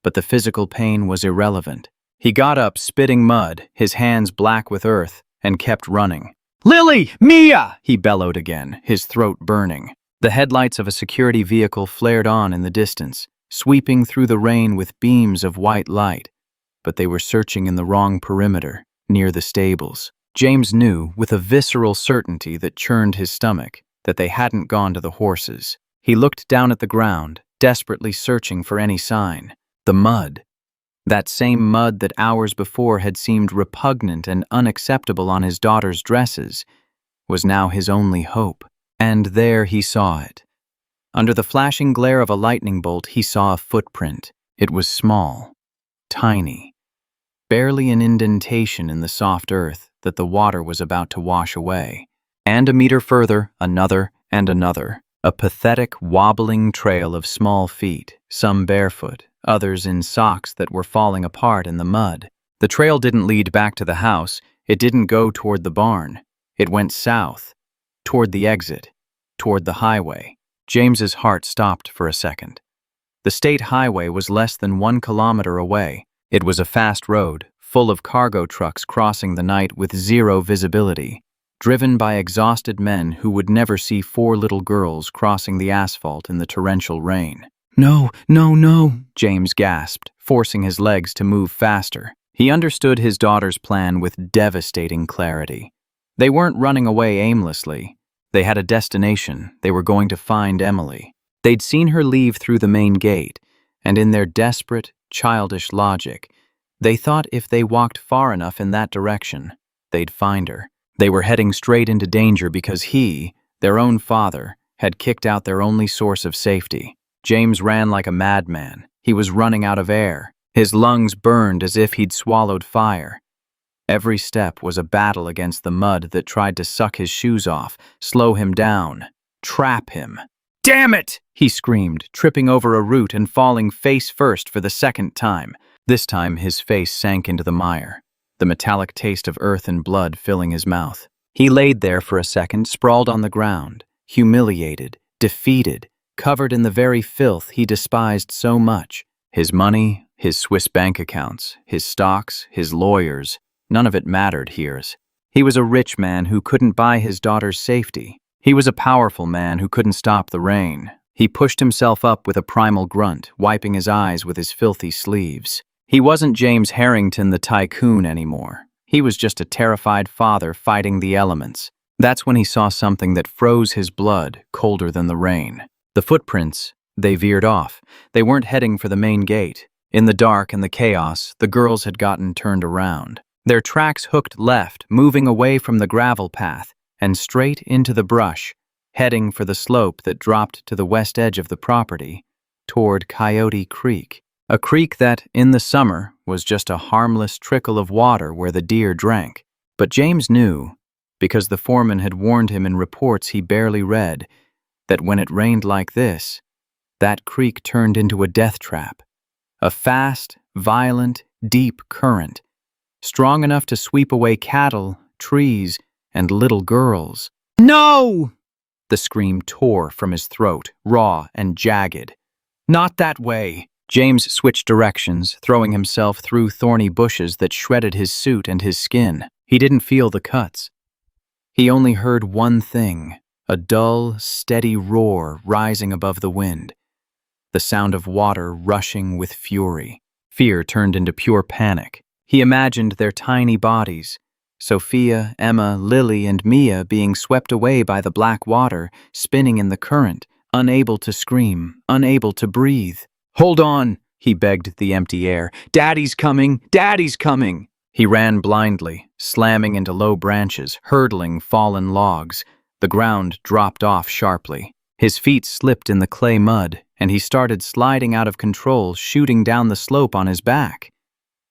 Speaker 1: but the physical pain was irrelevant. He got up, spitting mud, his hands black with earth, and kept running.
Speaker 2: "Lily! Mia!"
Speaker 1: He bellowed again, his throat burning. The headlights of a security vehicle flared on in the distance, sweeping through the rain with beams of white light. But they were searching in the wrong perimeter, near the stables. James knew, with a visceral certainty that churned his stomach, that they hadn't gone to the horses. He looked down at the ground, desperately searching for any sign. The mud. That same mud that hours before had seemed repugnant and unacceptable on his daughter's dresses, was now his only hope. And there he saw it. Under the flashing glare of a lightning bolt, he saw a footprint. It was small, tiny, barely an indentation in the soft earth that the water was about to wash away. And a meter further, another and another. A pathetic, wobbling trail of small feet, some barefoot, others in socks that were falling apart in the mud. The trail didn't lead back to the house. It didn't go toward the barn. It went south, toward the exit, toward the highway. James's heart stopped for a second. The state highway was less than 1 kilometer away. It was a fast road, full of cargo trucks crossing the night with zero visibility, driven by exhausted men who would never see 4 little girls crossing the asphalt in the torrential rain.
Speaker 2: "No, no, no,"
Speaker 1: James gasped, forcing his legs to move faster. He understood his daughter's plan with devastating clarity. They weren't running away aimlessly. They had a destination. They were going to find Emily. They'd seen her leave through the main gate, and in their desperate, childish logic, they thought if they walked far enough in that direction, they'd find her. They were heading straight into danger because he, their own father, had kicked out their only source of safety. James ran like a madman. He was running out of air. His lungs burned as if he'd swallowed fire. Every step was a battle against the mud that tried to suck his shoes off, slow him down, trap him. "Damn it!" he screamed, tripping over a root and falling face first for the second time. This time his face sank into the mire, the metallic taste of earth and blood filling his mouth. He laid there for a second, sprawled on the ground, humiliated, defeated, covered in the very filth he despised so much. His money, His Swiss bank accounts, his stocks, his lawyers, none of it mattered here. He was a rich man who couldn't buy his daughter's safety. He was a powerful man who couldn't stop the rain. He pushed himself up with a primal grunt, wiping his eyes with his filthy sleeves. He wasn't James Harrington the tycoon anymore. He was just a terrified father fighting the elements. That's when he saw something that froze his blood, colder than the rain. The footprints, they veered off. They weren't heading for the main gate. In the dark and the chaos, the girls had gotten turned around. Their tracks hooked left, moving away from the gravel path, and straight into the brush, heading for the slope that dropped to the west edge of the property, toward Coyote Creek. A creek that, in the summer, was just a harmless trickle of water where the deer drank. But James knew, because the foreman had warned him in reports he barely read, that when it rained like this, that creek turned into a death trap. A fast, violent, deep current, strong enough to sweep away cattle, trees, and little girls.
Speaker 2: No!
Speaker 1: The scream tore from his throat, raw and jagged.
Speaker 2: Not that way.
Speaker 1: James switched directions, throwing himself through thorny bushes that shredded his suit and his skin. He didn't feel the cuts. He only heard one thing, a dull, steady roar rising above the wind. The sound of water rushing with fury. Fear turned into pure panic. He imagined their tiny bodies, Sophia, Emma, Lily, and Mia being swept away by the black water, spinning in the current, unable to scream, unable to breathe.
Speaker 2: Hold on,
Speaker 1: He begged the empty air.
Speaker 2: Daddy's coming! Daddy's coming!
Speaker 1: He ran blindly, slamming into low branches, hurdling fallen logs. The ground dropped off sharply. His feet slipped in the clay mud, and he started sliding out of control, shooting down the slope on his back.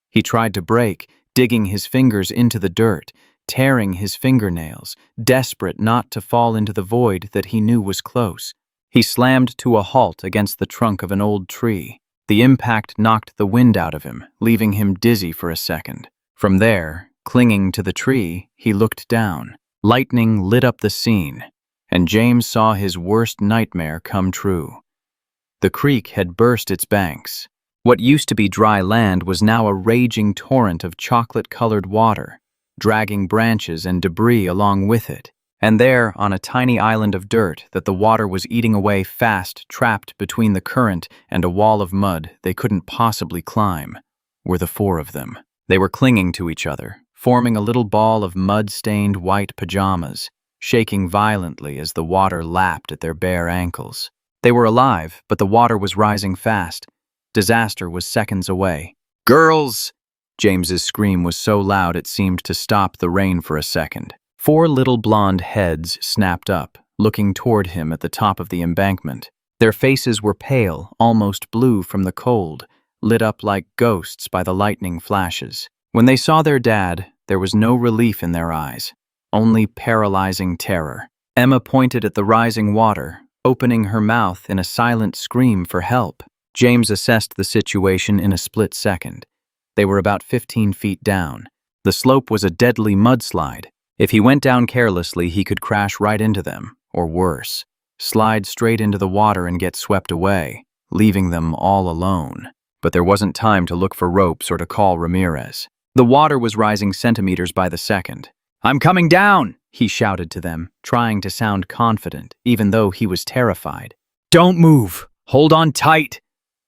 Speaker 1: He tried to brake, digging his fingers into the dirt, tearing his fingernails, desperate not to fall into the void that he knew was close. He slammed to a halt against the trunk of an old tree. The impact knocked the wind out of him, leaving him dizzy for a second. From there, clinging to the tree, he looked down. Lightning lit up the scene, and James saw his worst nightmare come true. The creek had burst its banks. What used to be dry land was now a raging torrent of chocolate-colored water, dragging branches and debris along with it. And there, on a tiny island of dirt that the water was eating away fast, trapped between the current and a wall of mud they couldn't possibly climb, were the four of them. They were clinging to each other, forming a little ball of mud-stained white pajamas, shaking violently as the water lapped at their bare ankles. They were alive, but the water was rising fast. Disaster was seconds away.
Speaker 2: Girls!
Speaker 1: James's scream was so loud it seemed to stop the rain for a second. 4 little blonde heads snapped up, looking toward him at the top of the embankment. Their faces were pale, almost blue from the cold, lit up like ghosts by the lightning flashes. When they saw their dad, there was no relief in their eyes, only paralyzing terror. Emma pointed at the rising water, opening her mouth in a silent scream for help. James assessed the situation in a split second. They were about 15 feet down. The slope was a deadly mudslide. If he went down carelessly, he could crash right into them, or worse, slide straight into the water and get swept away, leaving them all alone. But there wasn't time to look for ropes or to call Ramirez. The water was rising centimeters by the second.
Speaker 2: I'm coming down,
Speaker 1: he shouted to them, trying to sound confident, even though he was terrified.
Speaker 2: Don't move. Hold on tight.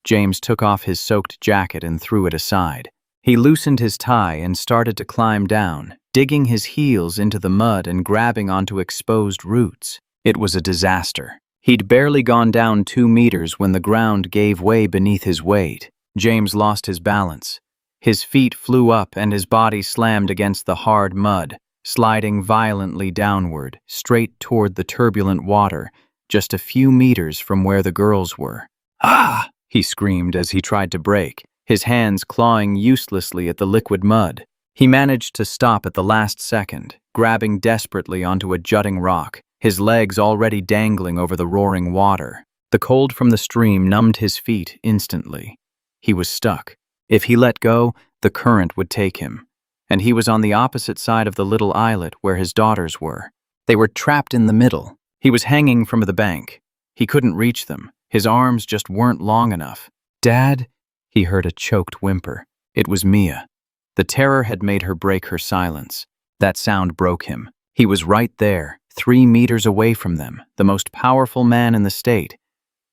Speaker 1: James took off his soaked jacket and threw it aside. He loosened his tie and started to climb down, digging his heels into the mud and grabbing onto exposed roots. It was a disaster. He'd barely gone down 2 meters when the ground gave way beneath his weight. James lost his balance. His feet flew up and his body slammed against the hard mud, sliding violently downward, straight toward the turbulent water, just a few meters from where the girls were.
Speaker 2: Ah!
Speaker 1: He screamed as he tried to brake, his hands clawing uselessly at the liquid mud. He managed to stop at the last second, grabbing desperately onto a jutting rock, his legs already dangling over the roaring water. The cold from the stream numbed his feet instantly. He was stuck. If he let go, the current would take him. And he was on the opposite side of the little islet where his daughters were. They were trapped in the middle. He was hanging from the bank. He couldn't reach them. His arms just weren't long enough.
Speaker 2: Dad,
Speaker 1: He heard a choked whimper. It was Mia. The terror had made her break her silence. That sound broke him. He was right there, 3 meters away from them, the most powerful man in the state,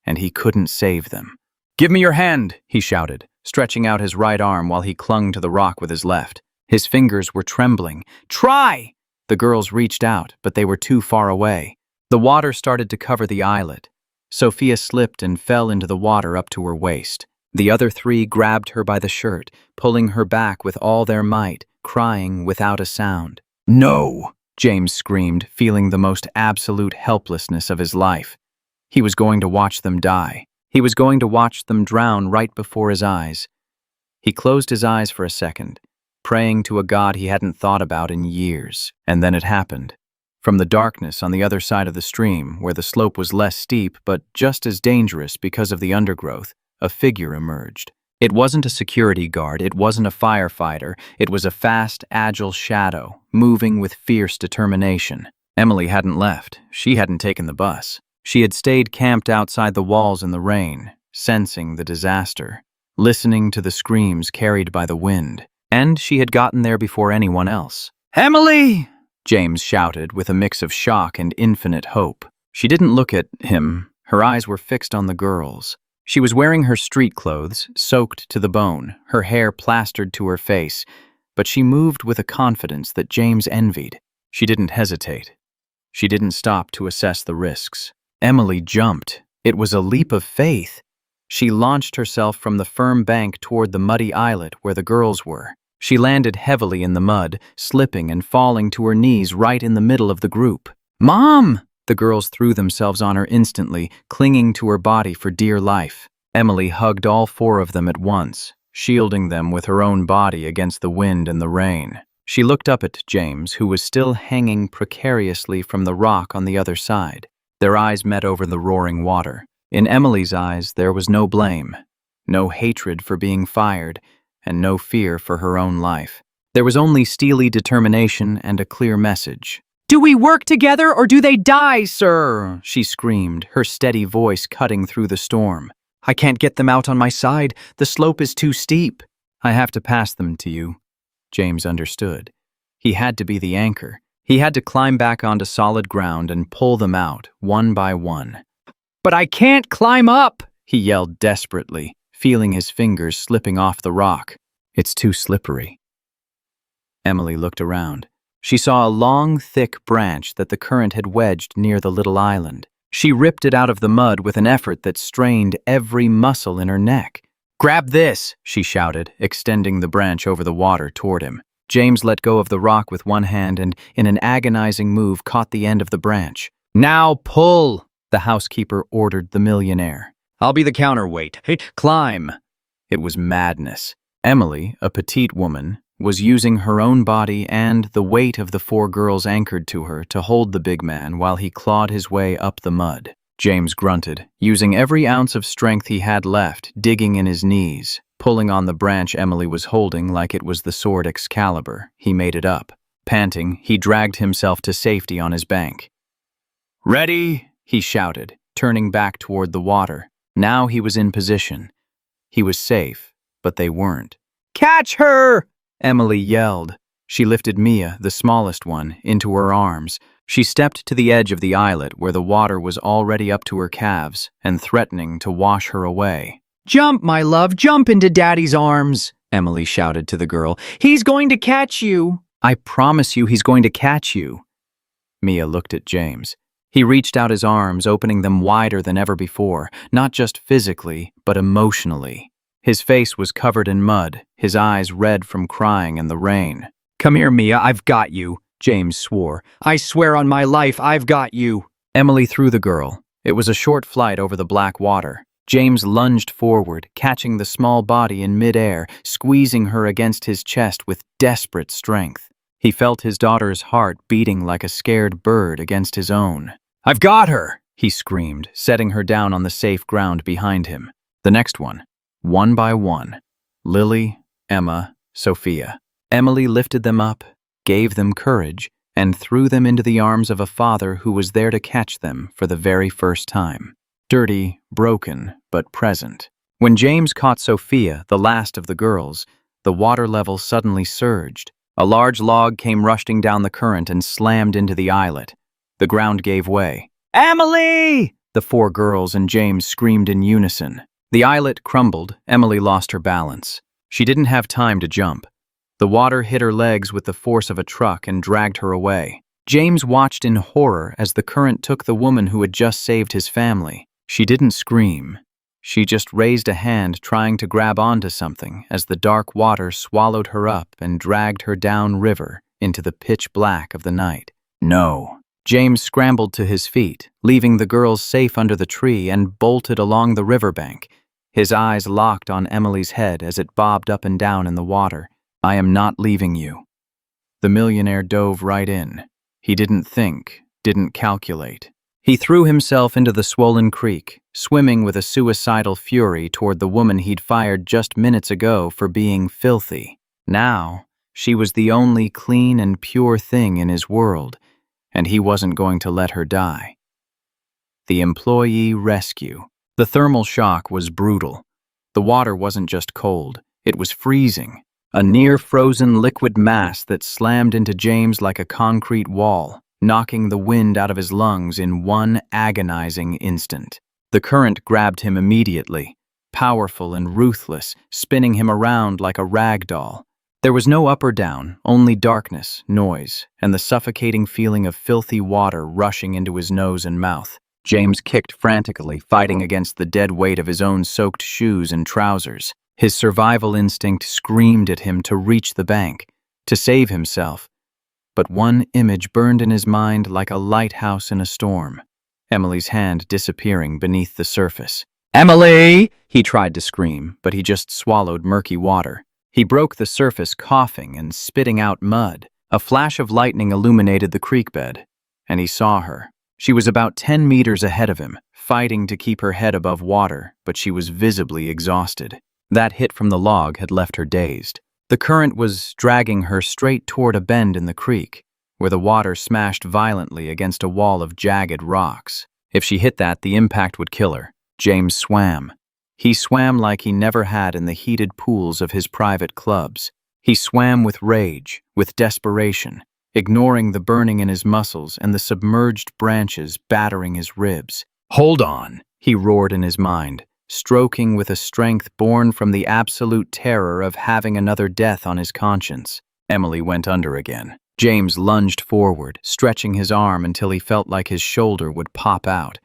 Speaker 1: and he couldn't save them. "Give me your hand," he shouted, stretching out his right arm while he clung to the rock with his left. His fingers were trembling. "Try!" The girls reached out, but they were too far away. The water started to cover the islet. Sophia slipped and fell into the water up to her waist. The other 3 grabbed her by the shirt, pulling her back with all their might, crying without a sound. "No!" James screamed, feeling the most absolute helplessness of his life. He was going to watch them die. He was going to watch them drown right before his eyes. He closed his eyes for a second, praying to a God he hadn't thought about in years. And then it happened. From the darkness on the other side of the stream, where the slope was less steep but just as dangerous because of the undergrowth, a figure emerged. It wasn't a security guard, it wasn't a firefighter, it was a fast, agile shadow, moving with fierce determination. Emily hadn't left. She hadn't taken the bus. She had stayed camped outside the walls in the rain, sensing the disaster, listening to the screams carried by the wind, and she had gotten there before anyone else. "Emily!" James shouted with a mix of shock and infinite hope. She didn't look at him. Her eyes were fixed on the girls. She was wearing her street clothes, soaked to the bone, her hair plastered to her face, but she moved with a confidence that James envied. She didn't hesitate. She didn't stop to assess the risks. Emily jumped. It was a leap of faith. She launched herself from the firm bank toward the muddy islet where the girls were. She landed heavily in the mud, slipping and falling to her knees right in the middle of the group. "Mom!" The girls threw themselves on her instantly, clinging to her body for dear life. Emily hugged all 4 of them at once, shielding them with her own body against the wind and the rain. She looked up at James, who was still hanging precariously from the rock on the other side. Their eyes met over the roaring water. In Emily's eyes, there was no blame, no hatred for being fired, and no fear for her own life. There was only steely determination and a clear message. "Do we work together or do they die, sir?" she screamed, her steady voice cutting through the storm. "I can't get them out on my side. The slope is too steep." "I have to pass them to you." James understood. He had to be the anchor. He had to climb back onto solid ground and pull them out, one by one. "But I can't climb up!" he yelled desperately, feeling his fingers slipping off the rock. "It's too slippery." Emily looked around. She saw a long, thick branch that the current had wedged near the little island. She ripped it out of the mud with an effort that strained every muscle in her neck. "Grab this!" she shouted, extending the branch over the water toward him. James let go of the rock with one hand and, in an agonizing move, caught the end of the branch. "Now pull!" the housekeeper ordered the millionaire. "I'll be the counterweight. Hey, climb!" It was madness. Emily, a petite woman, was using her own body and the weight of the 4 girls anchored to her to hold the big man while he clawed his way up the mud. James grunted, using every ounce of strength he had left, digging in his knees, pulling on the branch Emily was holding like it was the sword Excalibur. He made it up. Panting, he dragged himself to safety on his bank. "Ready?" he shouted, turning back toward the water. Now he was in position. He was safe, but they weren't. "Catch her!" Emily yelled. She lifted Mia, the smallest one, into her arms. She stepped to the edge of the islet where the water was already up to her calves and threatening to wash her away. "Jump, my love, jump into Daddy's arms," Emily shouted to the girl. "He's going to catch you." "I promise you he's going to catch you." Mia looked at James. He reached out his arms, opening them wider than ever before, not just physically, but emotionally. His face was covered in mud, his eyes red from crying and the rain. "Come here, Mia, I've got you," James swore. "I swear on my life, I've got you." Emily threw the girl. It was a short flight over the black water. James lunged forward, catching the small body in midair, squeezing her against his chest with desperate strength. He felt his daughter's heart beating like a scared bird against his own. "I've got her!" he screamed, setting her down on the safe ground behind him. The next one by one. Lily, Emma, Sophia. Emily lifted them up, gave them courage, and threw them into the arms of a father who was there to catch them for the very first time. Dirty, broken, but present. When James caught Sophia, the last of the girls, the water level suddenly surged. A large log came rushing down the current and slammed into the islet. The ground gave way. "Emily!" The four girls and James screamed in unison. The islet crumbled. Emily lost her balance. She didn't have time to jump. The water hit her legs with the force of a truck and dragged her away. James watched in horror as the current took the woman who had just saved his family. She didn't scream. She just raised a hand trying to grab onto something as the dark water swallowed her up and dragged her down river into the pitch black of the night. No. James scrambled to his feet, leaving the girls safe under the tree, and bolted along the riverbank. His eyes locked on Emily's head as it bobbed up and down in the water. "I am not leaving you." The millionaire dove right in. He didn't think, didn't calculate. He threw himself into the swollen creek, swimming with a suicidal fury toward the woman he'd fired just minutes ago for being filthy. Now, she was the only clean and pure thing in his world, and he wasn't going to let her die. The employee rescue. The thermal shock was brutal. The water wasn't just cold, it was freezing. A near-frozen liquid mass that slammed into James like a concrete wall, knocking the wind out of his lungs in one agonizing instant. The current grabbed him immediately, powerful and ruthless, spinning him around like a rag doll. There was no up or down, only darkness, noise, and the suffocating feeling of filthy water rushing into his nose and mouth. James kicked frantically, fighting against the dead weight of his own soaked shoes and trousers. His survival instinct screamed at him to reach the bank, to save himself. But one image burned in his mind like a lighthouse in a storm. Emily's hand disappearing beneath the surface. "Emily!" He tried to scream, but he just swallowed murky water. He broke the surface, coughing and spitting out mud. A flash of lightning illuminated the creek bed, and he saw her. She was about 10 meters ahead of him, fighting to keep her head above water, but she was visibly exhausted. That hit from the log had left her dazed. The current was dragging her straight toward a bend in the creek, where the water smashed violently against a wall of jagged rocks. If she hit that, the impact would kill her. James swam. He swam like he never had in the heated pools of his private clubs. He swam with rage, with desperation, ignoring the burning in his muscles and the submerged branches battering his ribs. "Hold on," he roared in his mind, stroking with a strength born from the absolute terror of having another death on his conscience. Emily went under again. James lunged forward, stretching his arm until he felt like his shoulder would pop out.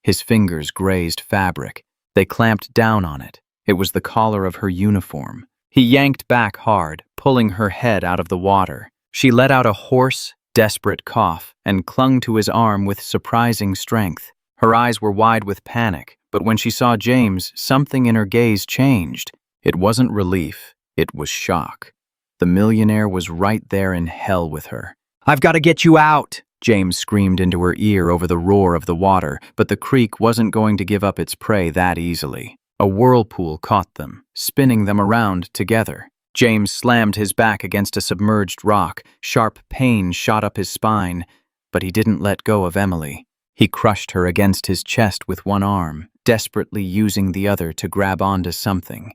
Speaker 1: His fingers grazed fabric. They clamped down on it. It was the collar of her uniform. He yanked back hard, pulling her head out of the water. She let out a hoarse, desperate cough and clung to his arm with surprising strength. Her eyes were wide with panic, but when she saw James, something in her gaze changed. It wasn't relief, it was shock. The millionaire was right there in hell with her. "I've got to get you out!" James screamed into her ear over the roar of the water, but the creek wasn't going to give up its prey that easily. A whirlpool caught them, spinning them around together. James slammed his back against a submerged rock. Sharp pain shot up his spine, but he didn't let go of Emily. He crushed her against his chest with one arm, desperately using the other to grab onto something.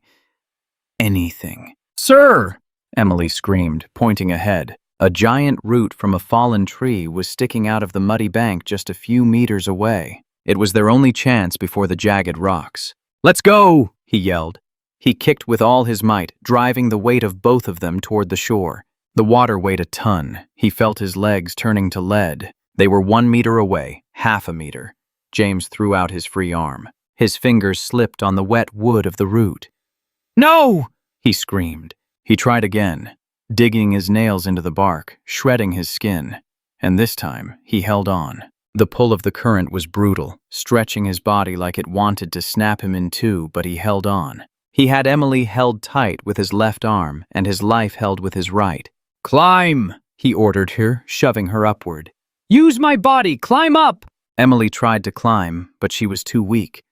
Speaker 1: Anything. "Sir!" Emily screamed, pointing ahead. A giant root from a fallen tree was sticking out of the muddy bank just a few meters away. It was their only chance before the jagged rocks. "Let's go!" he yelled. He kicked with all his might, driving the weight of both of them toward the shore. The water weighed a ton. He felt his legs turning to lead. They were 1 meter away, half a meter. James threw out his free arm. His fingers slipped on the wet wood of the root. "No!" he screamed. He tried again, digging his nails into the bark, shredding his skin. And this time, he held on. The pull of the current was brutal, stretching his body like it wanted to snap him in two, but he held on. He had Emily held tight with his left arm and his life held with his right. "Climb!" he ordered her, shoving her upward. "Use my body! Climb up!" Emily tried to climb, but she was too weak.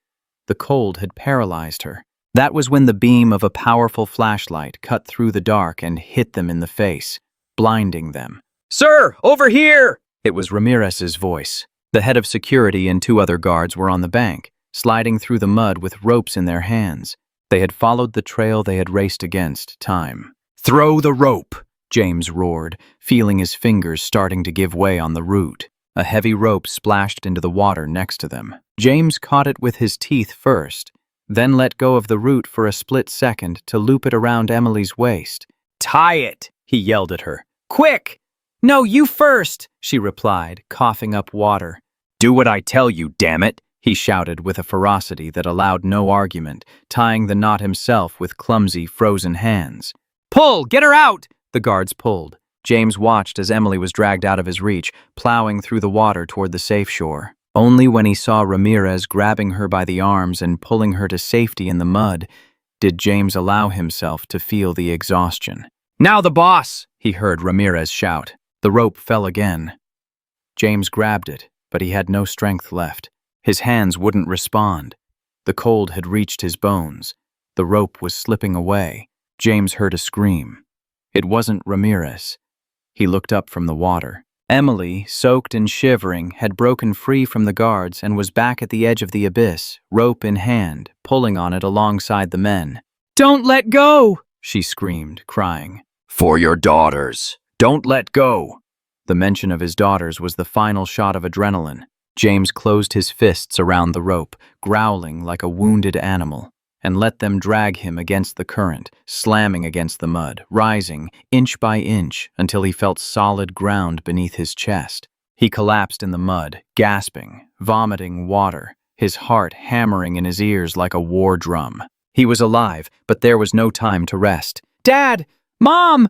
Speaker 1: The cold had paralyzed her. That was when the beam of a powerful flashlight cut through the dark and hit them in the face, blinding them. "Sir, over here!" It was Ramirez's voice. The head of security and 2 other guards were on the bank, sliding through the mud with ropes in their hands. They had followed the trail they had raced against time.
Speaker 2: Throw the rope!
Speaker 1: James roared, feeling his fingers starting to give way on the root. A heavy rope splashed into the water next to them. James caught it with his teeth first, then let go of the root for a split second to loop it around Emily's waist.
Speaker 2: Tie it!
Speaker 1: He yelled at her.
Speaker 2: Quick!
Speaker 1: No, you first, she replied, coughing up water.
Speaker 2: Do what I tell you, damn it!
Speaker 1: He shouted with a ferocity that allowed no argument, tying the knot himself with clumsy, frozen hands.
Speaker 2: Pull! Get her out!
Speaker 1: The guards pulled. James watched as Emily was dragged out of his reach, plowing through the water toward the safe shore. Only when he saw Ramirez grabbing her by the arms and pulling her to safety in the mud did James allow himself to feel the exhaustion.
Speaker 2: Now the boss!
Speaker 1: He heard Ramirez shout. The rope fell again. James grabbed it, but he had no strength left. His hands wouldn't respond. The cold had reached his bones. The rope was slipping away. James heard a scream. It wasn't Ramirez. He looked up from the water. Emily, soaked and shivering, had broken free from the guards and was back at the edge of the abyss, rope in hand, pulling on it alongside the men.
Speaker 2: Don't let go!
Speaker 1: She screamed, crying.
Speaker 2: For your daughters. Don't let go!
Speaker 1: The mention of his daughters was the final shot of adrenaline. James closed his fists around the rope, growling like a wounded animal, and let them drag him against the current, slamming against the mud, rising inch by inch until he felt solid ground beneath his chest. He collapsed in the mud, gasping, vomiting water, his heart hammering in his ears like a war drum. He was alive, but there was no time to rest.
Speaker 2: Dad! Mom!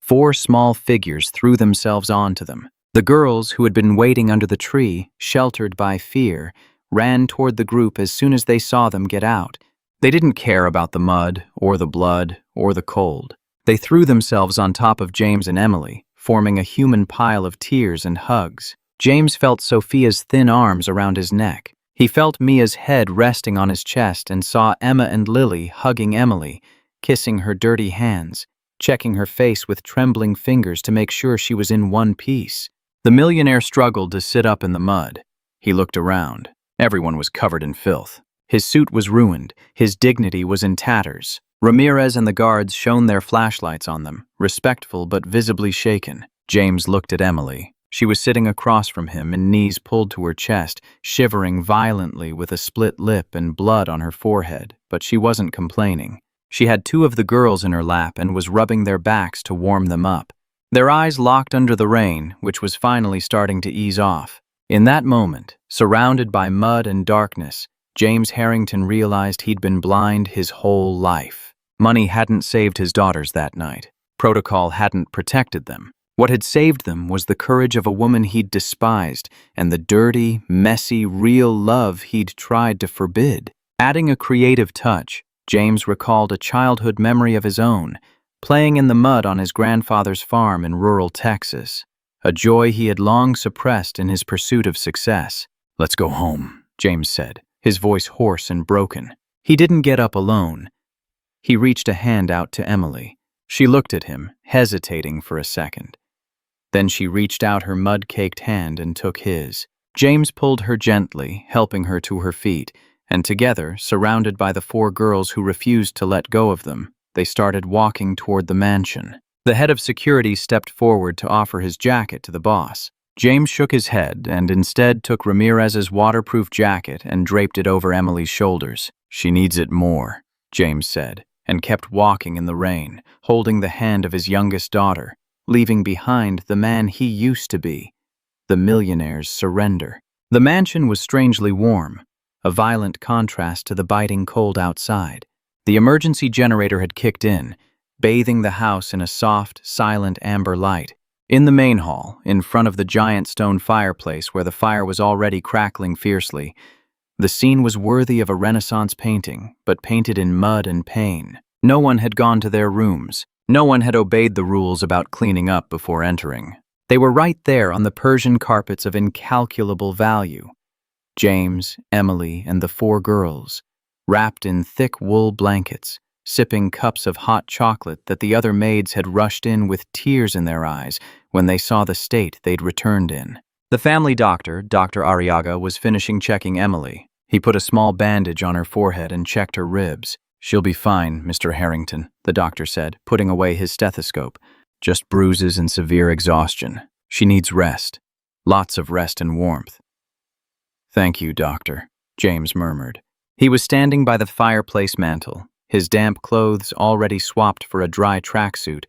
Speaker 1: 4 small figures threw themselves onto them. The girls, who had been waiting under the tree, sheltered by fear, ran toward the group as soon as they saw them get out. They didn't care about the mud, or the blood, or the cold. They threw themselves on top of James and Emily, forming a human pile of tears and hugs. James felt Sophia's thin arms around his neck. He felt Mia's head resting on his chest and saw Emma and Lily hugging Emily, kissing her dirty hands, checking her face with trembling fingers to make sure she was in one piece. The millionaire struggled to sit up in the mud. He looked around. Everyone was covered in filth. His suit was ruined. His dignity was in tatters. Ramirez and the guards shone their flashlights on them, respectful but visibly shaken. James looked at Emily. She was sitting across from him and knees pulled to her chest, shivering violently with a split lip and blood on her forehead, but she wasn't complaining. She had 2 of the girls in her lap and was rubbing their backs to warm them up. Their eyes locked under the rain, which was finally starting to ease off. In that moment, surrounded by mud and darkness, James Harrington realized he'd been blind his whole life. Money hadn't saved his daughters that night. Protocol hadn't protected them. What had saved them was the courage of a woman he'd despised and the dirty, messy, real love he'd tried to forbid. Adding a creative touch, James recalled a childhood memory of his own, playing in the mud on his grandfather's farm in rural Texas, a joy he had long suppressed in his pursuit of success.
Speaker 2: Let's go home,
Speaker 1: James said, his voice hoarse and broken. He didn't get up alone. He reached a hand out to Emily. She looked at him, hesitating for a second. Then she reached out her mud-caked hand and took his. James pulled her gently, helping her to her feet, and together, surrounded by the 4 girls who refused to let go of them, they started walking toward the mansion. The head of security stepped forward to offer his jacket to the boss. James shook his head and instead took Ramirez's waterproof jacket and draped it over Emily's shoulders. She needs it more, James said, and kept walking in the rain, holding the hand of his youngest daughter, leaving behind the man he used to be, the millionaire's surrender. The mansion was strangely warm, a violent contrast to the biting cold outside. The emergency generator had kicked in, bathing the house in a soft, silent amber light. In the main hall, in front of the giant stone fireplace where the fire was already crackling fiercely, the scene was worthy of a Renaissance painting, but painted in mud and pain. No one had gone to their rooms. No one had obeyed the rules about cleaning up before entering. They were right there on the Persian carpets of incalculable value. James, Emily, and the 4 girls, wrapped in thick wool blankets, sipping cups of hot chocolate that the other maids had rushed in with tears in their eyes when they saw the state they'd returned in. The family doctor, Dr. Arriaga, was finishing checking Emily. He put a small bandage on her forehead and checked her ribs. "She'll be fine, Mr. Harrington," the doctor said, putting away his stethoscope. "Just bruises and severe exhaustion. She needs rest. Lots of rest and warmth." "Thank you, doctor," James murmured. He was standing by the fireplace mantel, his damp clothes already swapped for a dry tracksuit,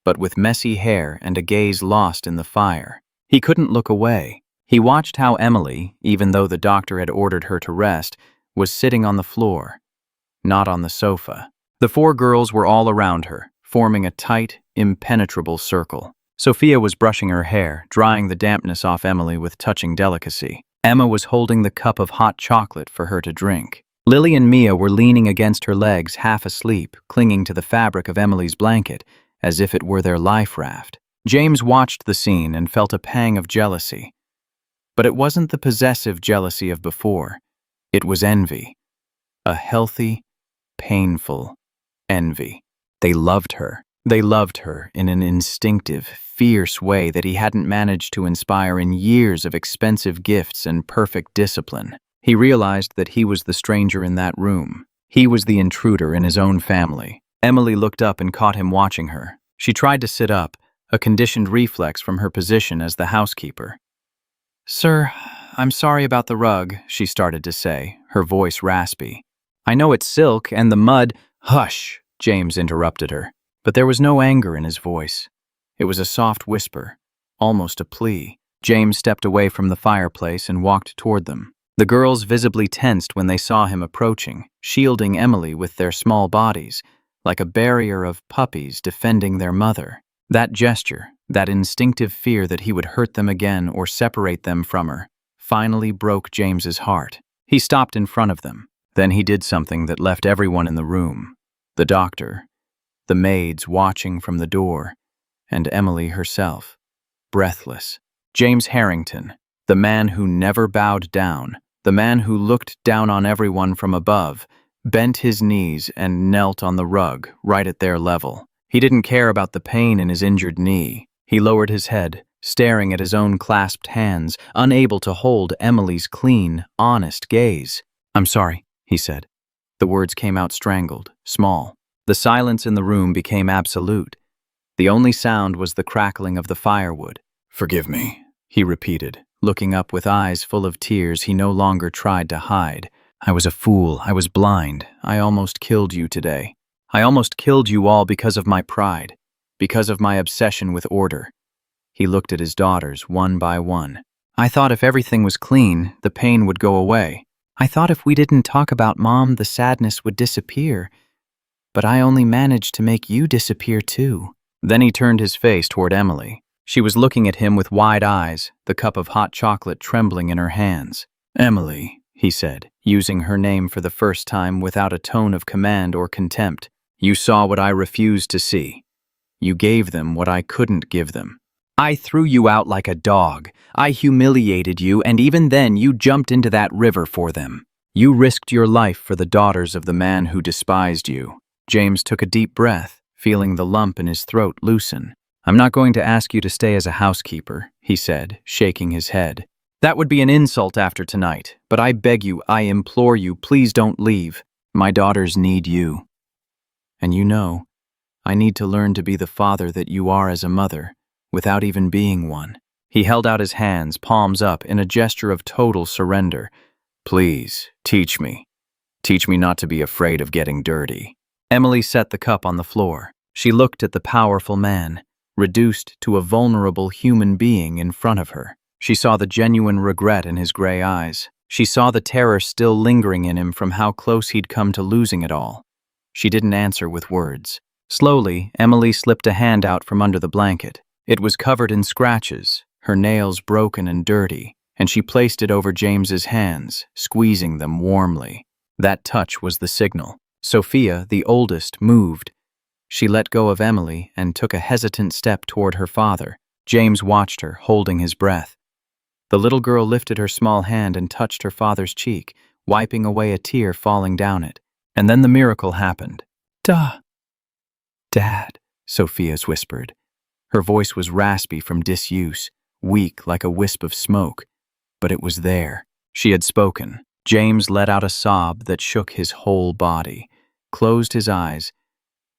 Speaker 1: but with messy hair and a gaze lost in the fire. He couldn't look away. He watched how Emily, even though the doctor had ordered her to rest, was sitting on the floor, not on the sofa. The four girls were all around her, forming a tight, impenetrable circle. Sophia was brushing her hair, drying the dampness off Emily with touching delicacy. Emma was holding the cup of hot chocolate for her to drink. Lily and Mia were leaning against her legs, half asleep, clinging to the fabric of Emily's blanket, as if it were their life raft. James watched the scene and felt a pang of jealousy. But it wasn't the possessive jealousy of before. It was envy. A healthy, painful envy. They loved her. They loved her in an instinctive, fierce way that he hadn't managed to inspire in years of expensive gifts and perfect discipline. He realized that he was the stranger in that room. He was the intruder in his own family. Emily looked up and caught him watching her. She tried to sit up, a conditioned reflex from her position as the housekeeper. "Sir, I'm sorry about the rug," she started to say, her voice raspy. "I know it's silk and the mud—" "Hush," James interrupted her, but there was no anger in his voice. It was a soft whisper, almost a plea. James stepped away from the fireplace and walked toward them. The girls visibly tensed when they saw him approaching, shielding Emily with their small bodies, like a barrier of puppies defending their mother. That gesture, that instinctive fear that he would hurt them again or separate them from her, finally broke James's heart. He stopped in front of them. Then he did something that left everyone in the room. The doctor, the maids watching from the door, and Emily herself, breathless. James Harrington, the man who never bowed down, the man who looked down on everyone from above, bent his knees and knelt on the rug, right at their level. He didn't care about the pain in his injured knee. He lowered his head, staring at his own clasped hands, unable to hold Emily's clean, honest gaze. "I'm sorry," he said. The words came out strangled, small. The silence in the room became absolute. The only sound was the crackling of the firewood. "Forgive me," he repeated, looking up with eyes full of tears he no longer tried to hide. "I was a fool. I was blind. I almost killed you today. I almost killed you all because of my pride, because of my obsession with order." He looked at his daughters one by one. "I thought if everything was clean, the pain would go away. I thought if we didn't talk about Mom, the sadness would disappear. But I only managed to make you disappear too." Then he turned his face toward Emily. She was looking at him with wide eyes, the cup of hot chocolate trembling in her hands. "Emily," he said, using her name for the first time without a tone of command or contempt, "you saw what I refused to see. You gave them what I couldn't give them. I threw you out like a dog. I humiliated you, and even then you jumped into that river for them. You risked your life for the daughters of the man who despised you." James took a deep breath, feeling the lump in his throat loosen. "I'm not going to ask you to stay as a housekeeper," he said, shaking his head. "That would be an insult after tonight, but I beg you, I implore you, please don't leave. My daughters need you. And you know, I need to learn to be the father that you are as a mother, without even being one." He held out his hands, palms up, in a gesture of total surrender. "Please, teach me. Teach me not to be afraid of getting dirty." Emily set the cup on the floor. She looked at the powerful man, reduced to a vulnerable human being in front of her. She saw the genuine regret in his gray eyes. She saw the terror still lingering in him from how close he'd come to losing it all. She didn't answer with words. Slowly, Emily slipped a hand out from under the blanket. It was covered in scratches, her nails broken and dirty, and she placed it over James's hands, squeezing them warmly. That touch was the signal. Sophia, the oldest, moved. She let go of Emily and took a hesitant step toward her father. James watched her, holding his breath. The little girl lifted her small hand and touched her father's cheek, wiping away a tear falling down it. And then the miracle happened. "Duh." "Dad," Sophia's whispered. Her voice was raspy from disuse, weak like a wisp of smoke. But it was there. She had spoken. James let out a sob that shook his whole body, closed his eyes,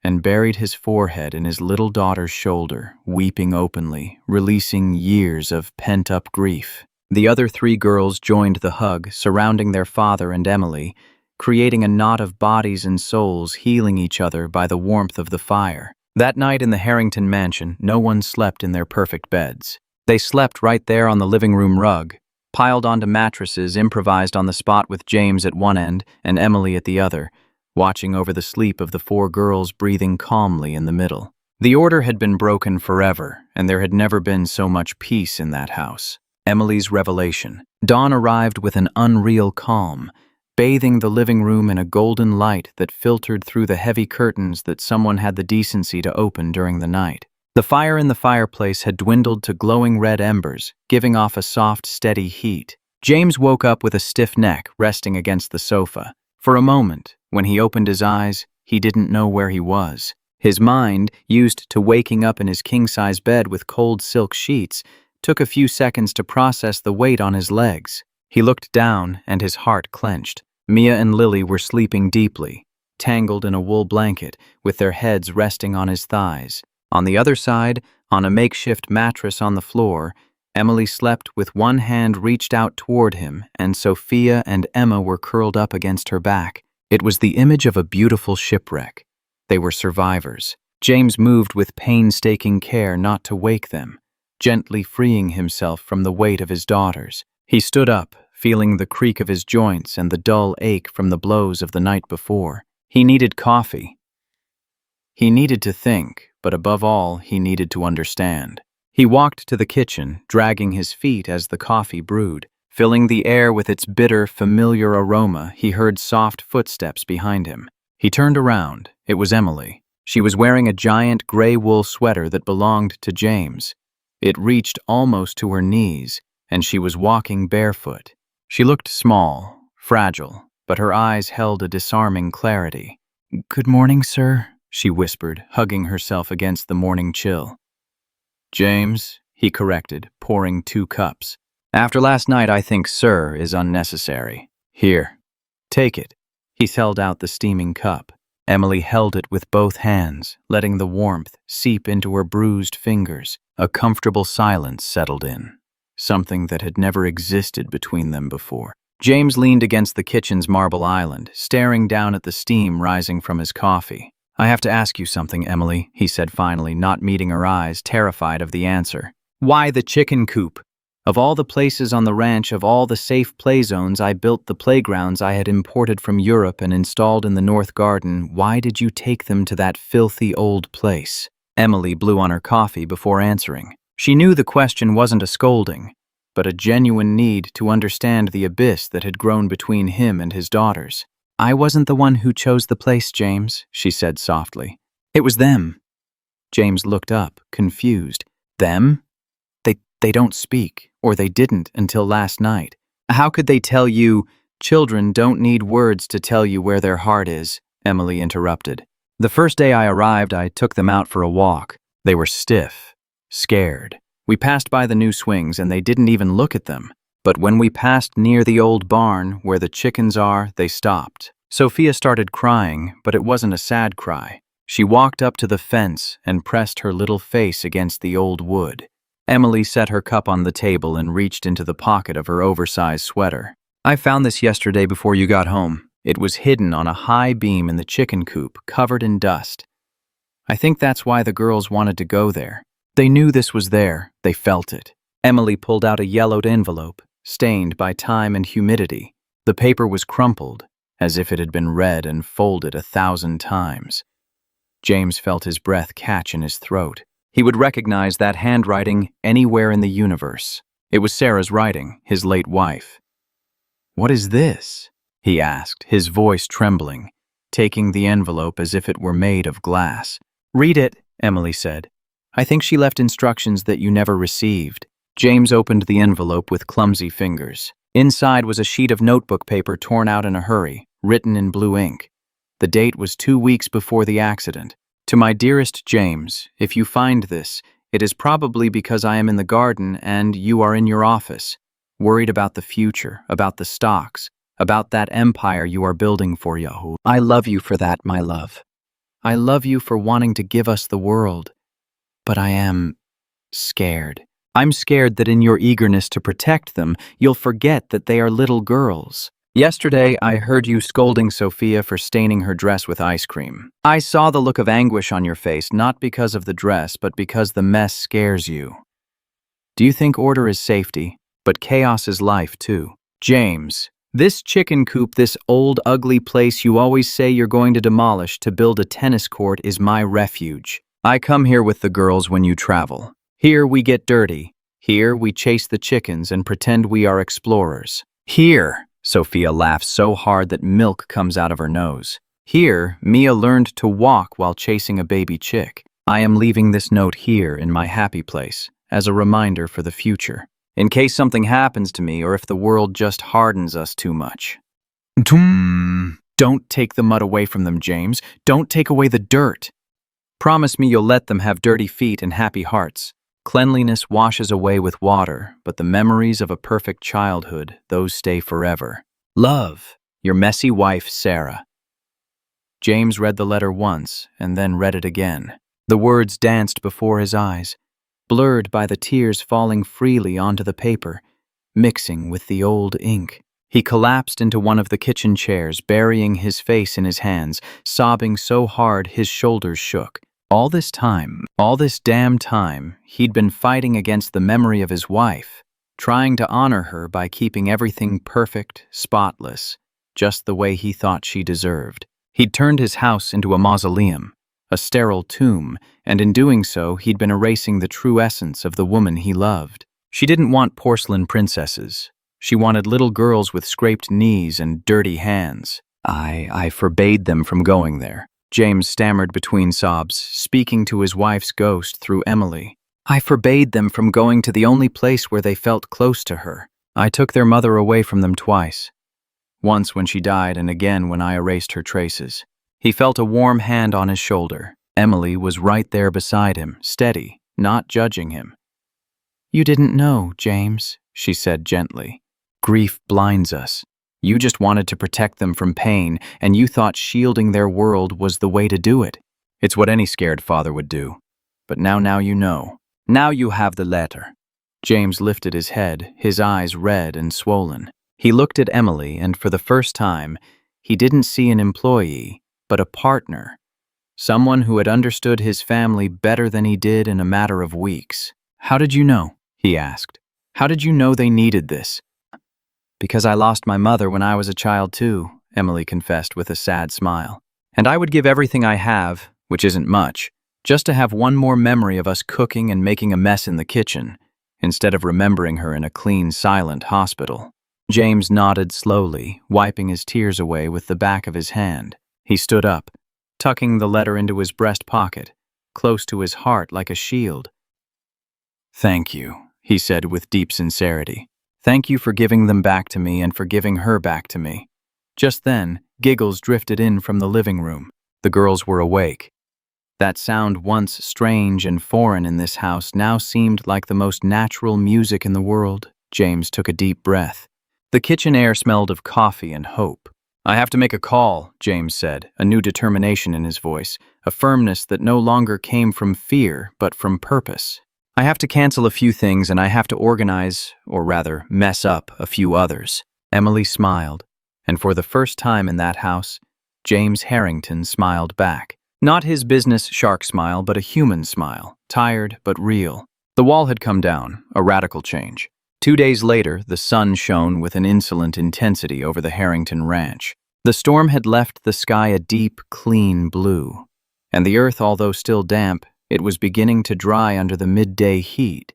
Speaker 1: and buried his forehead in his little daughter's shoulder, weeping openly, releasing years of pent-up grief. The other 3 girls joined the hug, surrounding their father and Emily, creating a knot of bodies and souls healing each other by the warmth of the fire. That night in the Harrington mansion, no one slept in their perfect beds. They slept right there on the living room rug, piled onto mattresses improvised on the spot with James at one end and Emily at the other, watching over the sleep of the 4 girls breathing calmly in the middle. The order had been broken forever, and there had never been so much peace in that house. Emily's revelation. Dawn arrived with an unreal calm, bathing the living room in a golden light that filtered through the heavy curtains that someone had the decency to open during the night. The fire in the fireplace had dwindled to glowing red embers, giving off a soft, steady heat. James woke up with a stiff neck resting against the sofa. For a moment, when he opened his eyes, he didn't know where he was. His mind, used to waking up in his king-size bed with cold silk sheets, took a few seconds to process the weight on his legs. He looked down, and his heart clenched. Mia and Lily were sleeping deeply, tangled in a wool blanket, with their heads resting on his thighs. On the other side, on a makeshift mattress on the floor, Emily slept with one hand reached out toward him, and Sophia and Emma were curled up against her back. It was the image of a beautiful shipwreck. They were survivors. James moved with painstaking care not to wake them, gently freeing himself from the weight of his daughters. He stood up, feeling the creak of his joints and the dull ache from the blows of the night before. He needed coffee. He needed to think, but above all, he needed to understand. He walked to the kitchen, dragging his feet as the coffee brewed. Filling the air with its bitter, familiar aroma, he heard soft footsteps behind him. He turned around. It was Emily. She was wearing a giant gray wool sweater that belonged to James. It reached almost to her knees, and she was walking barefoot. She looked small, fragile, but her eyes held a disarming clarity. "Good morning, sir," she whispered, hugging herself against the morning chill. "James," he corrected, pouring 2 cups. "After last night, I think 'sir' is unnecessary. Here, take it." He held out the steaming cup. Emily held it with both hands, letting the warmth seep into her bruised fingers. A comfortable silence settled in, something that had never existed between them before. James leaned against the kitchen's marble island, staring down at the steam rising from his coffee. "I have to ask you something, Emily," he said finally, not meeting her eyes, terrified of the answer. "Why the chicken coop? Of all the places on the ranch, of all the safe play zones, I built the playgrounds I had imported from Europe and installed in the North Garden. Why did you take them to that filthy old place?" Emily blew on her coffee before answering. She knew the question wasn't a scolding, but a genuine need to understand the abyss that had grown between him and his daughters. "I wasn't the one who chose the place, James," she said softly. "It was them." James looked up, confused. "Them? They don't speak, or they didn't until last night. How could they tell you? Children don't need words to tell you where their heart is," Emily interrupted. "The first day I arrived, I took them out for a walk. They were stiff, scared. We passed by the new swings and they didn't even look at them. But when we passed near the old barn where the chickens are, they stopped." Sophia started crying, but it wasn't a sad cry. She walked up to the fence and pressed her little face against the old wood. Emily set her cup on the table and reached into the pocket of her oversized sweater. "I found this yesterday before you got home. It was hidden on a high beam in the chicken coop, covered in dust. I think that's why the girls wanted to go there. They knew this was there. They felt it." Emily pulled out a yellowed envelope, stained by time and humidity. The paper was crumpled, as if it had been read and folded 1,000 times. James felt his breath catch in his throat. He would recognize that handwriting anywhere in the universe. It was Sarah's writing, his late wife. "What is this?" he asked, his voice trembling, taking the envelope as if it were made of glass. "Read it," Emily said. "I think she left instructions that you never received." James opened the envelope with clumsy fingers. Inside was a sheet of notebook paper torn out in a hurry, written in blue ink. The date was 2 weeks before the accident. "To my dearest James, if you find this, it is probably because I am in the garden and you are in your office, worried about the future, about the stocks, about that empire you are building for Yahoo. I love you for that, my love. I love you for wanting to give us the world. But I am scared. I'm scared that in your eagerness to protect them, you'll forget that they are little girls. Yesterday, I heard you scolding Sophia for staining her dress with ice cream. I saw the look of anguish on your face, not because of the dress, but because the mess scares you. Do you think order is safety? But chaos is life, too. James, this chicken coop, this old, ugly place you always say you're going to demolish to build a tennis court is my refuge. I come here with the girls when you travel. Here we get dirty. Here we chase the chickens and pretend we are explorers. Here, Sophia laughs so hard that milk comes out of her nose. Here, Mia learned to walk while chasing a baby chick. I am leaving this note here in my happy place as a reminder for the future, in case something happens to me or if the world just hardens us too much. Don't take the mud away from them, James. Don't take away the dirt. Promise me you'll let them have dirty feet and happy hearts. Cleanliness washes away with water, but the memories of a perfect childhood, those stay forever. Love, your messy wife, Sarah. James read the letter once and then read it again. The words danced before his eyes, blurred by the tears falling freely onto the paper, mixing with the old ink. He collapsed into one of the kitchen chairs, burying his face in his hands, sobbing so hard his shoulders shook. All this damn time, he'd been fighting against the memory of his wife, trying to honor her by keeping everything perfect, spotless, just the way he thought she deserved. He'd turned his house into a mausoleum, a sterile tomb, and in doing so, he'd been erasing the true essence of the woman he loved. She didn't want porcelain princesses. She wanted little girls with scraped knees and dirty hands. I forbade them from going there. James stammered between sobs, speaking to his wife's ghost through Emily. I forbade them from going to the only place where they felt close to her. I took their mother away from them twice. Once when she died and again when I erased her traces. He felt a warm hand on his shoulder. Emily was right there beside him, steady, not judging him. You didn't know, James, she said gently. Grief blinds us. You just wanted to protect them from pain, and you thought shielding their world was the way to do it. It's what any scared father would do. But now you know. Now you have the letter. James lifted his head, his eyes red and swollen. He looked at Emily, and for the first time, he didn't see an employee, but a partner. Someone who had understood his family better than he did in a matter of weeks. How did you know? He asked. How did you know they needed this? Because I lost my mother when I was a child too, Emily confessed with a sad smile. And I would give everything I have, which isn't much, just to have one more memory of us cooking and making a mess in the kitchen, instead of remembering her in a clean, silent hospital. James nodded slowly, wiping his tears away with the back of his hand. He stood up, tucking the letter into his breast pocket, close to his heart like a shield. Thank you, he said with deep sincerity. Thank you for giving them back to me and for giving her back to me. Just then, giggles drifted in from the living room. The girls were awake. That sound, once strange and foreign in this house, now seemed like the most natural music in the world. James took a deep breath. The kitchen air smelled of coffee and hope. I have to make a call, James said, a new determination in his voice, a firmness that no longer came from fear, but from purpose. I have to cancel a few things and I have to organize, or rather, mess up a few others. Emily smiled, and for the first time in that house, James Harrington smiled back. Not his business shark smile, but a human smile, tired but real. The wall had come down, a radical change. 2 days later, the sun shone with an insolent intensity over the Harrington ranch. The storm had left the sky a deep, clean blue, and the earth, although still damp, it was beginning to dry under the midday heat,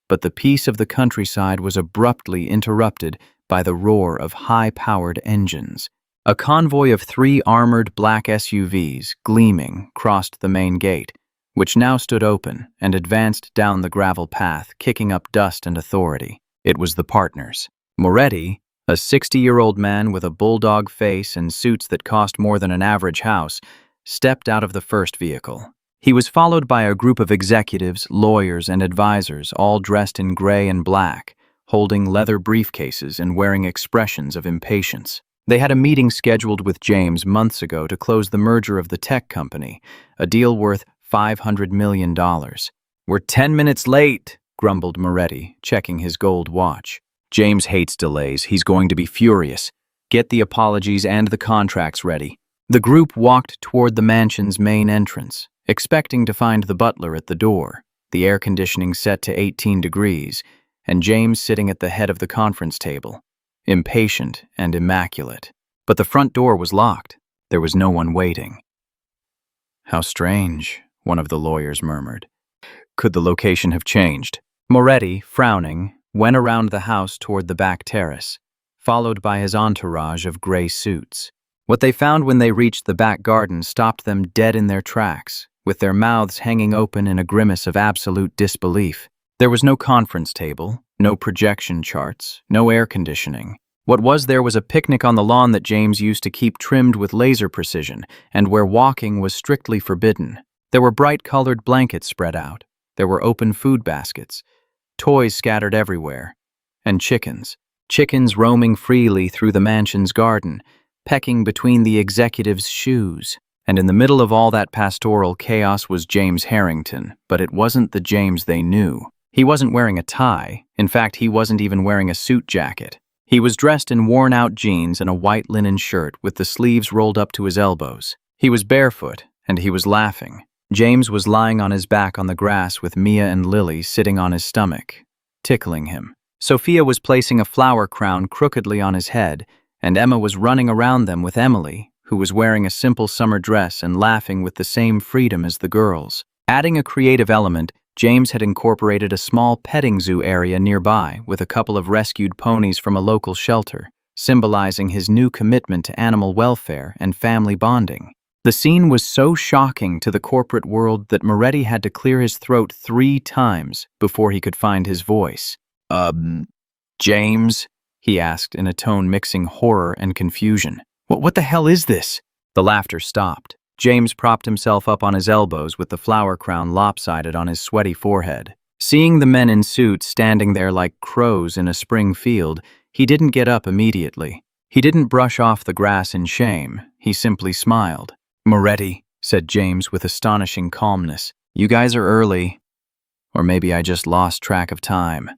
Speaker 1: but the peace of the countryside was abruptly interrupted by the roar of high-powered engines. A convoy of 3 armored black SUVs, gleaming, crossed the main gate, which now stood open, and advanced down the gravel path, kicking up dust and authority. It was the partners. Moretti, a 60-year-old man with a bulldog face and suits that cost more than an average house, stepped out of the first vehicle. He was followed by a group of executives, lawyers, and advisors, all dressed in gray and black, holding leather briefcases and wearing expressions of impatience. They had a meeting scheduled with James months ago to close the merger of the tech company, a deal worth $500 million. "We're 10 minutes late," grumbled Moretti, checking his gold watch. "James hates delays. He's going to be furious. Get the apologies and the contracts ready." The group walked toward the mansion's main entrance, expecting to find the butler at the door, the air conditioning set to 18 degrees, and James sitting at the head of the conference table, impatient and immaculate. But the front door was locked. There was no one waiting. "How strange," one of the lawyers murmured. "Could the location have changed?" Moretti, frowning, went around the house toward the back terrace, followed by his entourage of gray suits. What they found when they reached the back garden stopped them dead in their tracks, with their mouths hanging open in a grimace of absolute disbelief. There was no conference table, no projection charts, no air conditioning. What was there was a picnic on the lawn that James used to keep trimmed with laser precision, and where walking was strictly forbidden. There were bright-colored blankets spread out. There were open food baskets, toys scattered everywhere, and chickens. Chickens roaming freely through the mansion's garden, pecking between the executives' shoes. And in the middle of all that pastoral chaos was James Harrington, but it wasn't the James they knew. He wasn't wearing a tie. In fact, he wasn't even wearing a suit jacket. He was dressed in worn-out jeans and a white linen shirt with the sleeves rolled up to his elbows. He was barefoot, and he was laughing. James was lying on his back on the grass with Mia and Lily sitting on his stomach, tickling him. Sophia was placing a flower crown crookedly on his head, and Emma was running around them with Emily, who was wearing a simple summer dress and laughing with the same freedom as the girls. Adding a creative element, James had incorporated a small petting zoo area nearby with a couple of rescued ponies from a local shelter, symbolizing his new commitment to animal welfare and family bonding. The scene was so shocking to the corporate world that Moretti had to clear his throat 3 times before he could find his voice. James?" he asked in a tone mixing horror and confusion. What the hell is this?" The laughter stopped. James propped himself up on his elbows with the flower crown lopsided on his sweaty forehead. Seeing the men in suits standing there like crows in a spring field, he didn't get up immediately. He didn't brush off the grass in shame. He simply smiled. "Moretti," said James with astonishing calmness, "you guys are early. Or maybe I just lost track of time.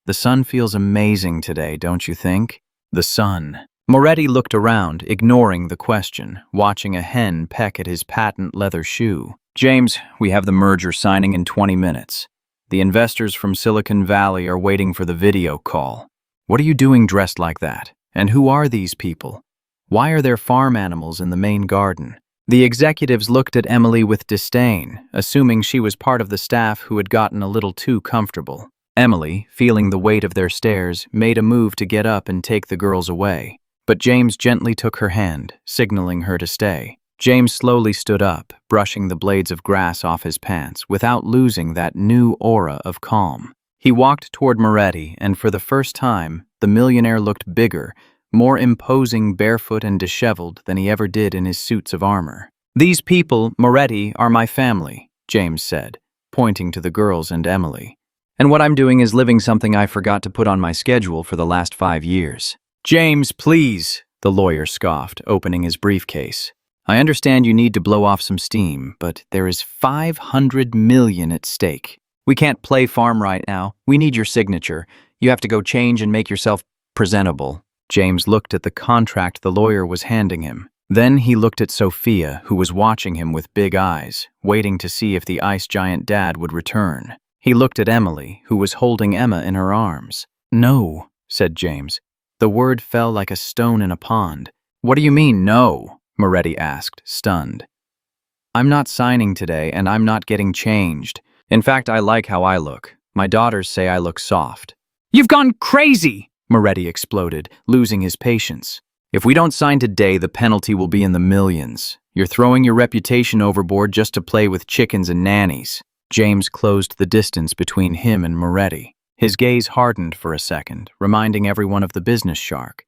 Speaker 1: The sun feels amazing today, don't you think?" The sun. Moretti looked around, ignoring the question, watching a hen peck at his patent leather shoe. "James, we have the merger signing in 20 minutes. The investors from Silicon Valley are waiting for the video call. What are you doing dressed like that? And who are these people? Why are there farm animals in the main garden?" The executives looked at Emily with disdain, assuming she was part of the staff who had gotten a little too comfortable. Emily, feeling the weight of their stares, made a move to get up and take the girls away. But James gently took her hand, signaling her to stay. James slowly stood up, brushing the blades of grass off his pants without losing that new aura of calm. He walked toward Moretti, and for the first time, the millionaire looked bigger, more imposing, barefoot and disheveled than he ever did in his suits of armor. "These people, Moretti, are my family," James said, pointing to the girls and Emily. "And what I'm doing is living something I forgot to put on my schedule for the last 5 years. "James, please," the lawyer scoffed, opening his briefcase. "I understand you need to blow off some steam, but there is $500 million at stake. We can't play farm right now. We need your signature. You have to go change and make yourself presentable." James looked at the contract the lawyer was handing him. Then he looked at Sophia, who was watching him with big eyes, waiting to see if the ice giant dad would return. He looked at Emily, who was holding Emma in her arms. "No," said James. The word fell like a stone in a pond. "What do you mean, no?" Moretti asked, stunned. "I'm not signing today, and I'm not getting changed. In fact, I like how I look. My daughters say I look soft." "You've gone crazy!" Moretti exploded, losing his patience. "If we don't sign today, the penalty will be in the millions. You're throwing your reputation overboard just to play with chickens and nannies." James closed the distance between him and Moretti. His gaze hardened for a second, reminding everyone of the business shark.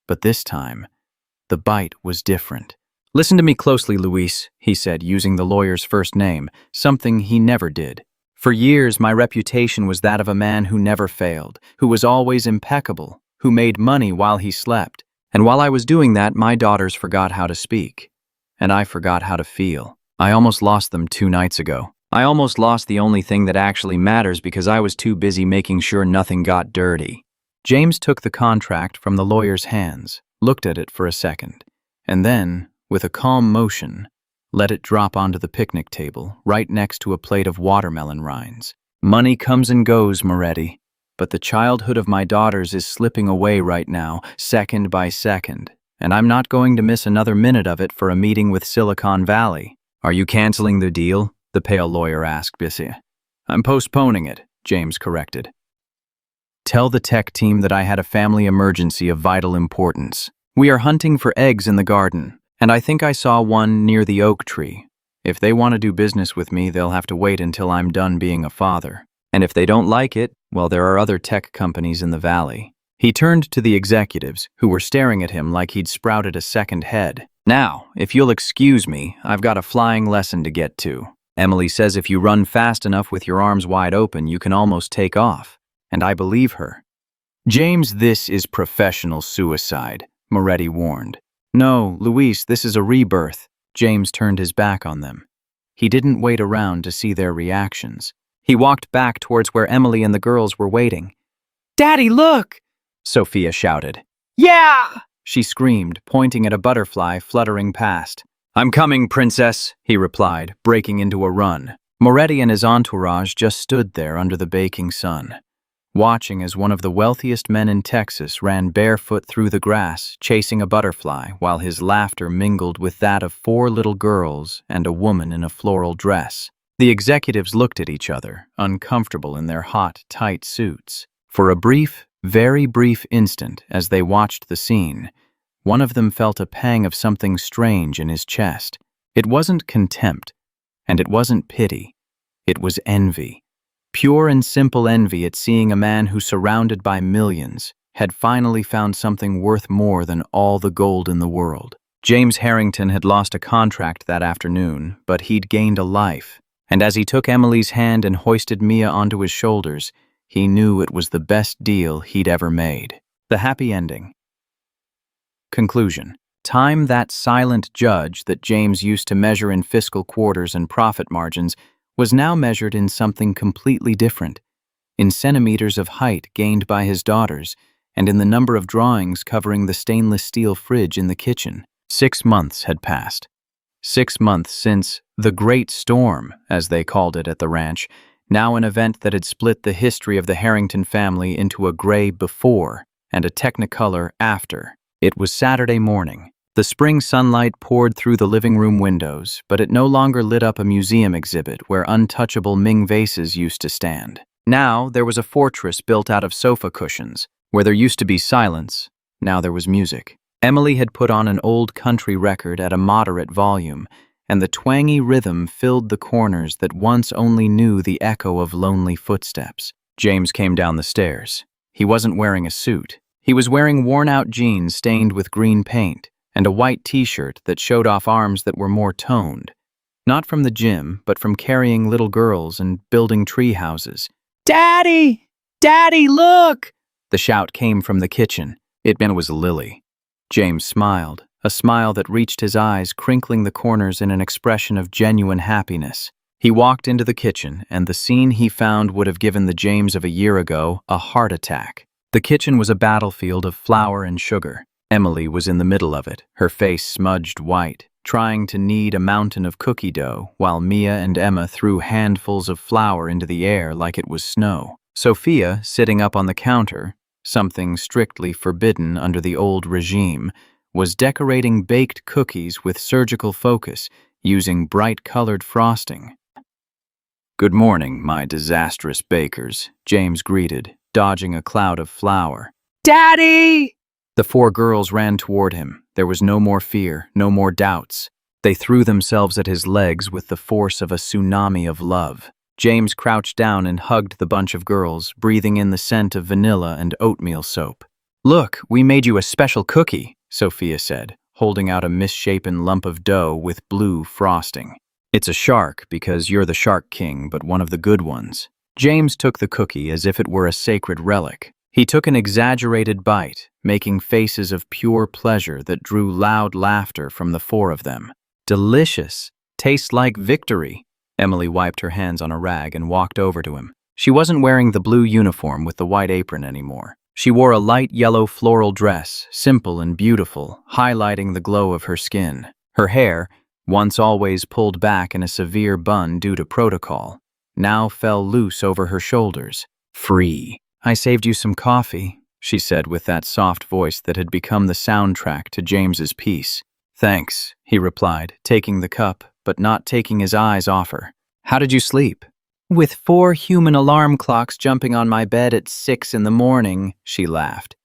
Speaker 1: But this time, the bite was different. "Listen to me closely, Luis," he said, using the lawyer's first name, something he never did. "For years, my reputation was that of a man who never failed, who was always impeccable, who made money while he slept, And while I was doing that, my daughters forgot how to speak. And I forgot how to feel. I almost lost them 2 nights ago. I almost lost the only thing that actually matters because I was too busy making sure nothing got dirty. James took the contract from the lawyer's hands, looked at it for a second, and then, with a calm motion, let it drop onto the picnic table right next to a plate of watermelon rinds. Money comes and goes, Moretti, but the childhood of my daughters is slipping away right now, second by second, and I'm not going to miss another minute of it for a meeting with Silicon Valley. Are you canceling the deal? The pale lawyer asked Bissia. I'm postponing it, James corrected. Tell the tech team that I had a family emergency of vital importance. We are hunting for eggs in the garden, and I think I saw one near the oak tree. If they want to do business with me, they'll have to wait until I'm done being a father. And if they don't like it, well, there are other tech companies in the valley. He turned to the executives, who were staring at him like he'd sprouted a second head. Now, if you'll excuse me, I've got a flying lesson to get to. Emily says if you run fast enough with your arms wide open, you can almost take off. And I believe her. James, this is professional suicide, Moretti warned. No, Luis, this is a rebirth. James turned his back on them. He didn't wait around to see their reactions. He walked back towards where Emily and the girls were waiting. Daddy, look! Sophia shouted. Yeah! She screamed, pointing at a butterfly fluttering past. I'm coming, princess, he replied, breaking into a run. Moretti and his entourage just stood there under the baking sun, watching as one of the wealthiest men in Texas ran barefoot through the grass, chasing a butterfly, while his laughter mingled with that of 4 little girls and a woman in a floral dress. The executives looked at each other, uncomfortable in their hot, tight suits. For a brief, very brief instant, as they watched the scene, one of them felt a pang of something strange in his chest. It wasn't contempt, and it wasn't pity. It was envy. Pure and simple envy at seeing a man who, surrounded by millions, had finally found something worth more than all the gold in the world. James Harrington had lost a contract that afternoon, but he'd gained a life. And as he took Emily's hand and hoisted Mia onto his shoulders, he knew it was the best deal he'd ever made. The happy ending. Conclusion. Time, that silent judge that James used to measure in fiscal quarters and profit margins, was now measured in something completely different, in centimeters of height gained by his daughters, and in the number of drawings covering the stainless steel fridge in the kitchen. 6 months had passed. 6 months since the Great Storm, as they called it at the ranch, now an event that had split the history of the Harrington family into a gray before and a technicolor after. It was Saturday morning. The spring sunlight poured through the living room windows, but it no longer lit up a museum exhibit where untouchable Ming vases used to stand. Now there was a fortress built out of sofa cushions. Where there used to be silence, now there was music. Emily had put on an old country record at a moderate volume, and the twangy rhythm filled the corners that once only knew the echo of lonely footsteps. James came down the stairs. He wasn't wearing a suit. He was wearing worn-out jeans stained with green paint, and a white t-shirt that showed off arms that were more toned. Not from the gym, but from carrying little girls and building tree houses. Daddy! Daddy, look! The shout came from the kitchen. It was Lily. James smiled, a smile that reached his eyes, crinkling the corners in an expression of genuine happiness. He walked into the kitchen, and the scene he found would have given the James of a year ago a heart attack. The kitchen was a battlefield of flour and sugar. Emily was in the middle of it, her face smudged white, trying to knead a mountain of cookie dough, while Mia and Emma threw handfuls of flour into the air like it was snow. Sophia, sitting up on the counter, something strictly forbidden under the old regime, was decorating baked cookies with surgical focus, using bright-colored frosting. "Good morning, my disastrous bakers," James greeted, dodging a cloud of flour. "Daddy!" The 4 girls ran toward him. There was no more fear, no more doubts. They threw themselves at his legs with the force of a tsunami of love. James crouched down and hugged the bunch of girls, breathing in the scent of vanilla and oatmeal soap. "Look, we made you a special cookie," Sophia said, holding out a misshapen lump of dough with blue frosting. "It's a shark because you're the Shark King, but one of the good ones." James took the cookie as if it were a sacred relic. He took an exaggerated bite, making faces of pure pleasure that drew loud laughter from the four of them. Delicious. Tastes like victory. Emily wiped her hands on a rag and walked over to him. She wasn't wearing the blue uniform with the white apron anymore. She wore a light yellow floral dress, simple and beautiful, highlighting the glow of her skin. Her hair, once always pulled back in a severe bun due to protocol, now fell loose over her shoulders. Free. I saved you some coffee, she said with that soft voice that had become the soundtrack to James's piece. Thanks, he replied, taking the cup, but not taking his eyes off her. How did you sleep? With 4 human alarm clocks jumping on my bed at 6 in the morning, she laughed.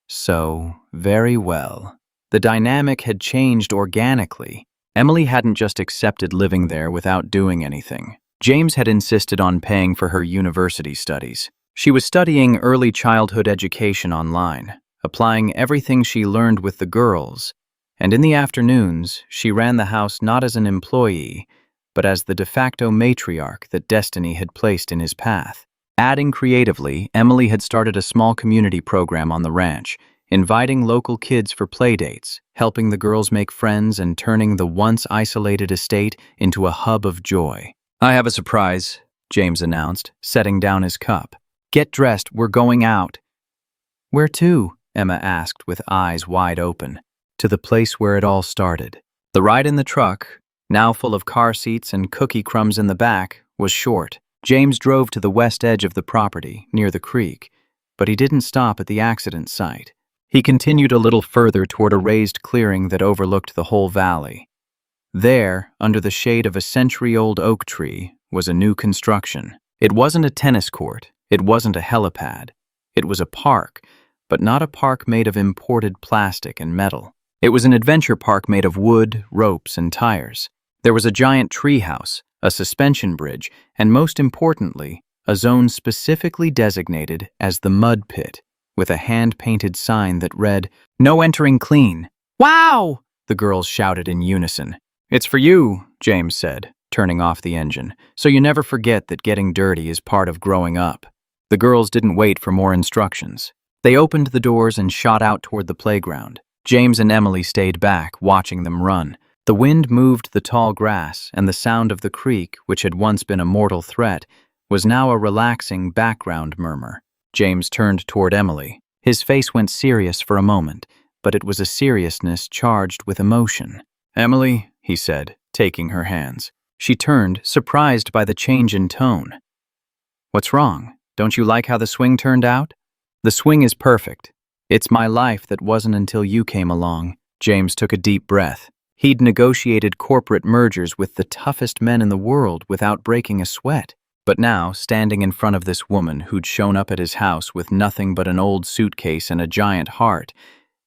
Speaker 1: So, very well. The dynamic had changed organically. Emily hadn't just accepted living there without doing anything. James had insisted on paying for her university studies. She was studying early childhood education online, applying everything she learned with the girls, and in the afternoons, she ran the house not as an employee, but as the de facto matriarch that destiny had placed in his path. Adding creatively, Emily had started a small community program on the ranch, inviting local kids for playdates, helping the girls make friends and turning the once isolated estate into a hub of joy. I have a surprise, James announced, setting down his cup. Get dressed, we're going out. Where to? Emma asked with eyes wide open. To the place where it all started. The ride in the truck, now full of car seats and cookie crumbs in the back, was short. James drove to the west edge of the property, near the creek, but he didn't stop at the accident site. He continued a little further toward a raised clearing that overlooked the whole valley. There, under the shade of a century-old oak tree, was a new construction. It wasn't a tennis court. It wasn't a helipad. It was a park, but not a park made of imported plastic and metal. It was an adventure park made of wood, ropes, and tires. There was a giant tree house, a suspension bridge, and most importantly, a zone specifically designated as the mud pit, with a hand-painted sign that read, "No entering clean." Wow! The girls shouted in unison. It's for you, James said, turning off the engine, so you never forget that getting dirty is part of growing up. The girls didn't wait for more instructions. They opened the doors and shot out toward the playground. James and Emily stayed back, watching them run. The wind moved the tall grass, and the sound of the creek, which had once been a mortal threat, was now a relaxing background murmur. James turned toward Emily. His face went serious for a moment, but it was a seriousness charged with emotion. Emily, he said, taking her hands. She turned, surprised by the change in tone. What's wrong? Don't you like how the swing turned out? The swing is perfect. It's my life that wasn't until you came along. James took a deep breath. He'd negotiated corporate mergers with the toughest men in the world without breaking a sweat. But now, standing in front of this woman who'd shown up at his house with nothing but an old suitcase and a giant heart,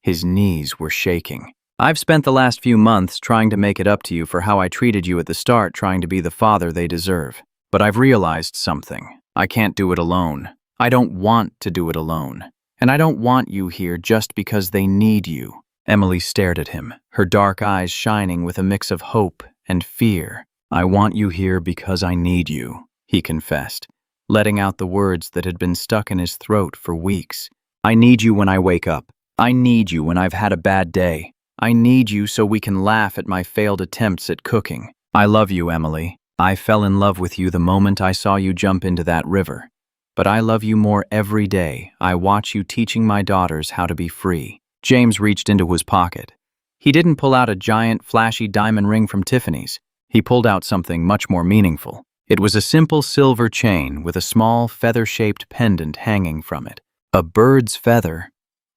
Speaker 1: his knees were shaking. I've spent the last few months trying to make it up to you for how I treated you at the start, trying to be the father they deserve. But I've realized something. I can't do it alone. I don't want to do it alone. And I don't want you here just because they need you. Emily stared at him, her dark eyes shining with a mix of hope and fear. I want you here because I need you, he confessed, letting out the words that had been stuck in his throat for weeks. I need you when I wake up. I need you when I've had a bad day. I need you so we can laugh at my failed attempts at cooking. I love you, Emily. I fell in love with you the moment I saw you jump into that river. But I love you more every day I watch you teaching my daughters how to be free. James reached into his pocket. He didn't pull out a giant, flashy diamond ring from Tiffany's. He pulled out something much more meaningful. It was a simple silver chain with a small, feather-shaped pendant hanging from it. A bird's feather.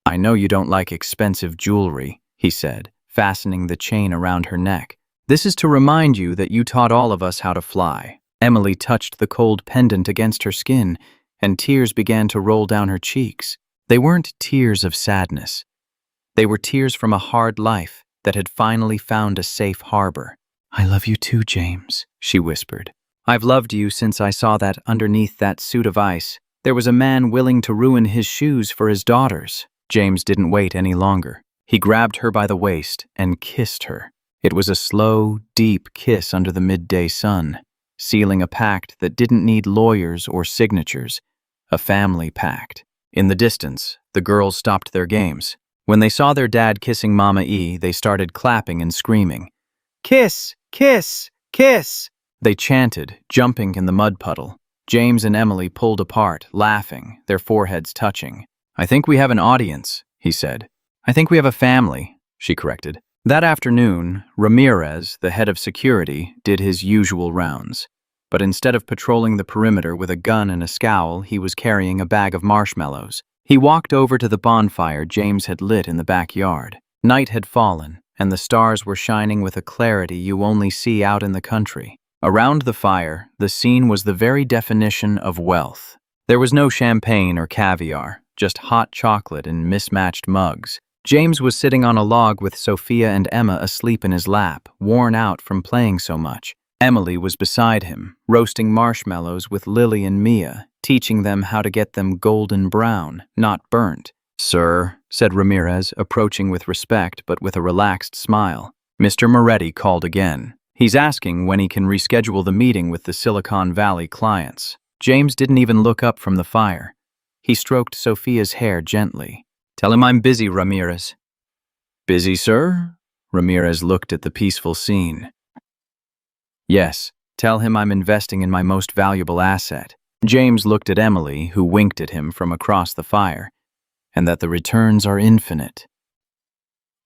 Speaker 1: I know you don't like expensive jewelry, he said, fastening the chain around her neck. This is to remind you that you taught all of us how to fly. Emily touched the cold pendant against her skin, and tears began to roll down her cheeks. They weren't tears of sadness. They were tears from a hard life that had finally found a safe harbor. I love you too, James, she whispered. I've loved you since I saw that underneath that suit of ice. There was a man willing to ruin his shoes for his daughters. James didn't wait any longer. He grabbed her by the waist and kissed her. It was a slow, deep kiss under the midday sun, sealing a pact that didn't need lawyers or signatures, a family pact. In the distance, the girls stopped their games. When they saw their dad kissing Mama E, they started clapping and screaming. "Kiss! Kiss! Kiss!" They chanted, jumping in the mud puddle. James and Emily pulled apart, laughing, their foreheads touching. "I think we have an audience," he said. "I think we have a family," she corrected. That afternoon, Ramirez, the head of security, did his usual rounds. But instead of patrolling the perimeter with a gun and a scowl, he was carrying a bag of marshmallows. He walked over to the bonfire James had lit in the backyard. Night had fallen, and the stars were shining with a clarity you only see out in the country. Around the fire, the scene was the very definition of wealth. There was no champagne or caviar, just hot chocolate in mismatched mugs. James was sitting on a log with Sophia and Emma asleep in his lap, worn out from playing so much. Emily was beside him, roasting marshmallows with Lily and Mia, teaching them how to get them golden brown, not burnt. "Sir," said Ramirez, approaching with respect but with a relaxed smile. Mr. Moretti called again. He's asking when he can reschedule the meeting with the Silicon Valley clients. James didn't even look up from the fire. He stroked Sophia's hair gently. "Tell him I'm busy, Ramirez." "Busy, sir?" Ramirez looked at the peaceful scene. "Yes, tell him I'm investing in my most valuable asset." James looked at Emily, who winked at him from across the fire, "and that the returns are infinite.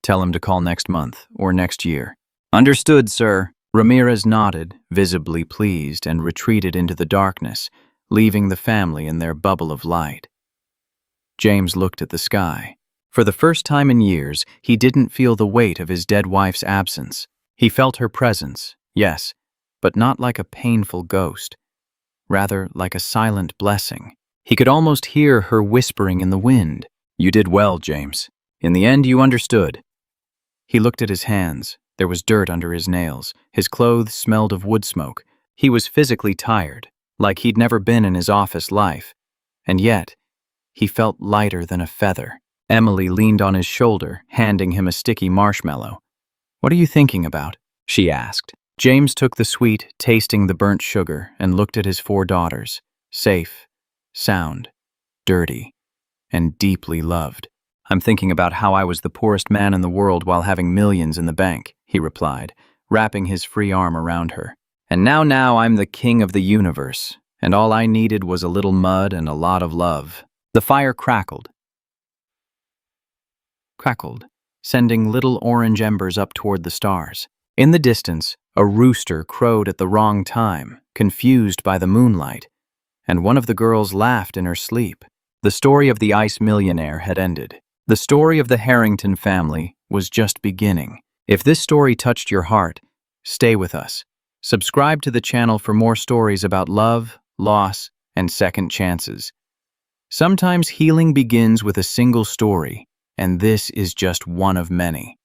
Speaker 1: Tell him to call next month or next year." "Understood, sir." Ramirez nodded, visibly pleased, and retreated into the darkness, leaving the family in their bubble of light. James looked at the sky. For the first time in years, he didn't feel the weight of his dead wife's absence. He felt her presence, yes, but not like a painful ghost. Rather like a silent blessing. He could almost hear her whispering in the wind. "You did well, James. In the end, you understood." He looked at his hands. There was dirt under his nails. His clothes smelled of wood smoke. He was physically tired, like he'd never been in his office life. And yet, he felt lighter than a feather. Emily leaned on his shoulder, handing him a sticky marshmallow. "What are you thinking about?" she asked. James took the sweet, tasting the burnt sugar, and looked at his 4 daughters, safe, sound, dirty, and deeply loved. "I'm thinking about how I was the poorest man in the world while having millions in the bank," he replied, wrapping his free arm around her. "And now I'm the king of the universe, and all I needed was a little mud and a lot of love." The fire crackled, sending little orange embers up toward the stars. In the distance, a rooster crowed at the wrong time, confused by the moonlight, and one of the girls laughed in her sleep. The story of the ice millionaire had ended. The story of the Harrington family was just beginning. If this story touched your heart, stay with us. Subscribe to the channel for more stories about love, loss, and second chances. Sometimes healing begins with a single story, and this is just one of many.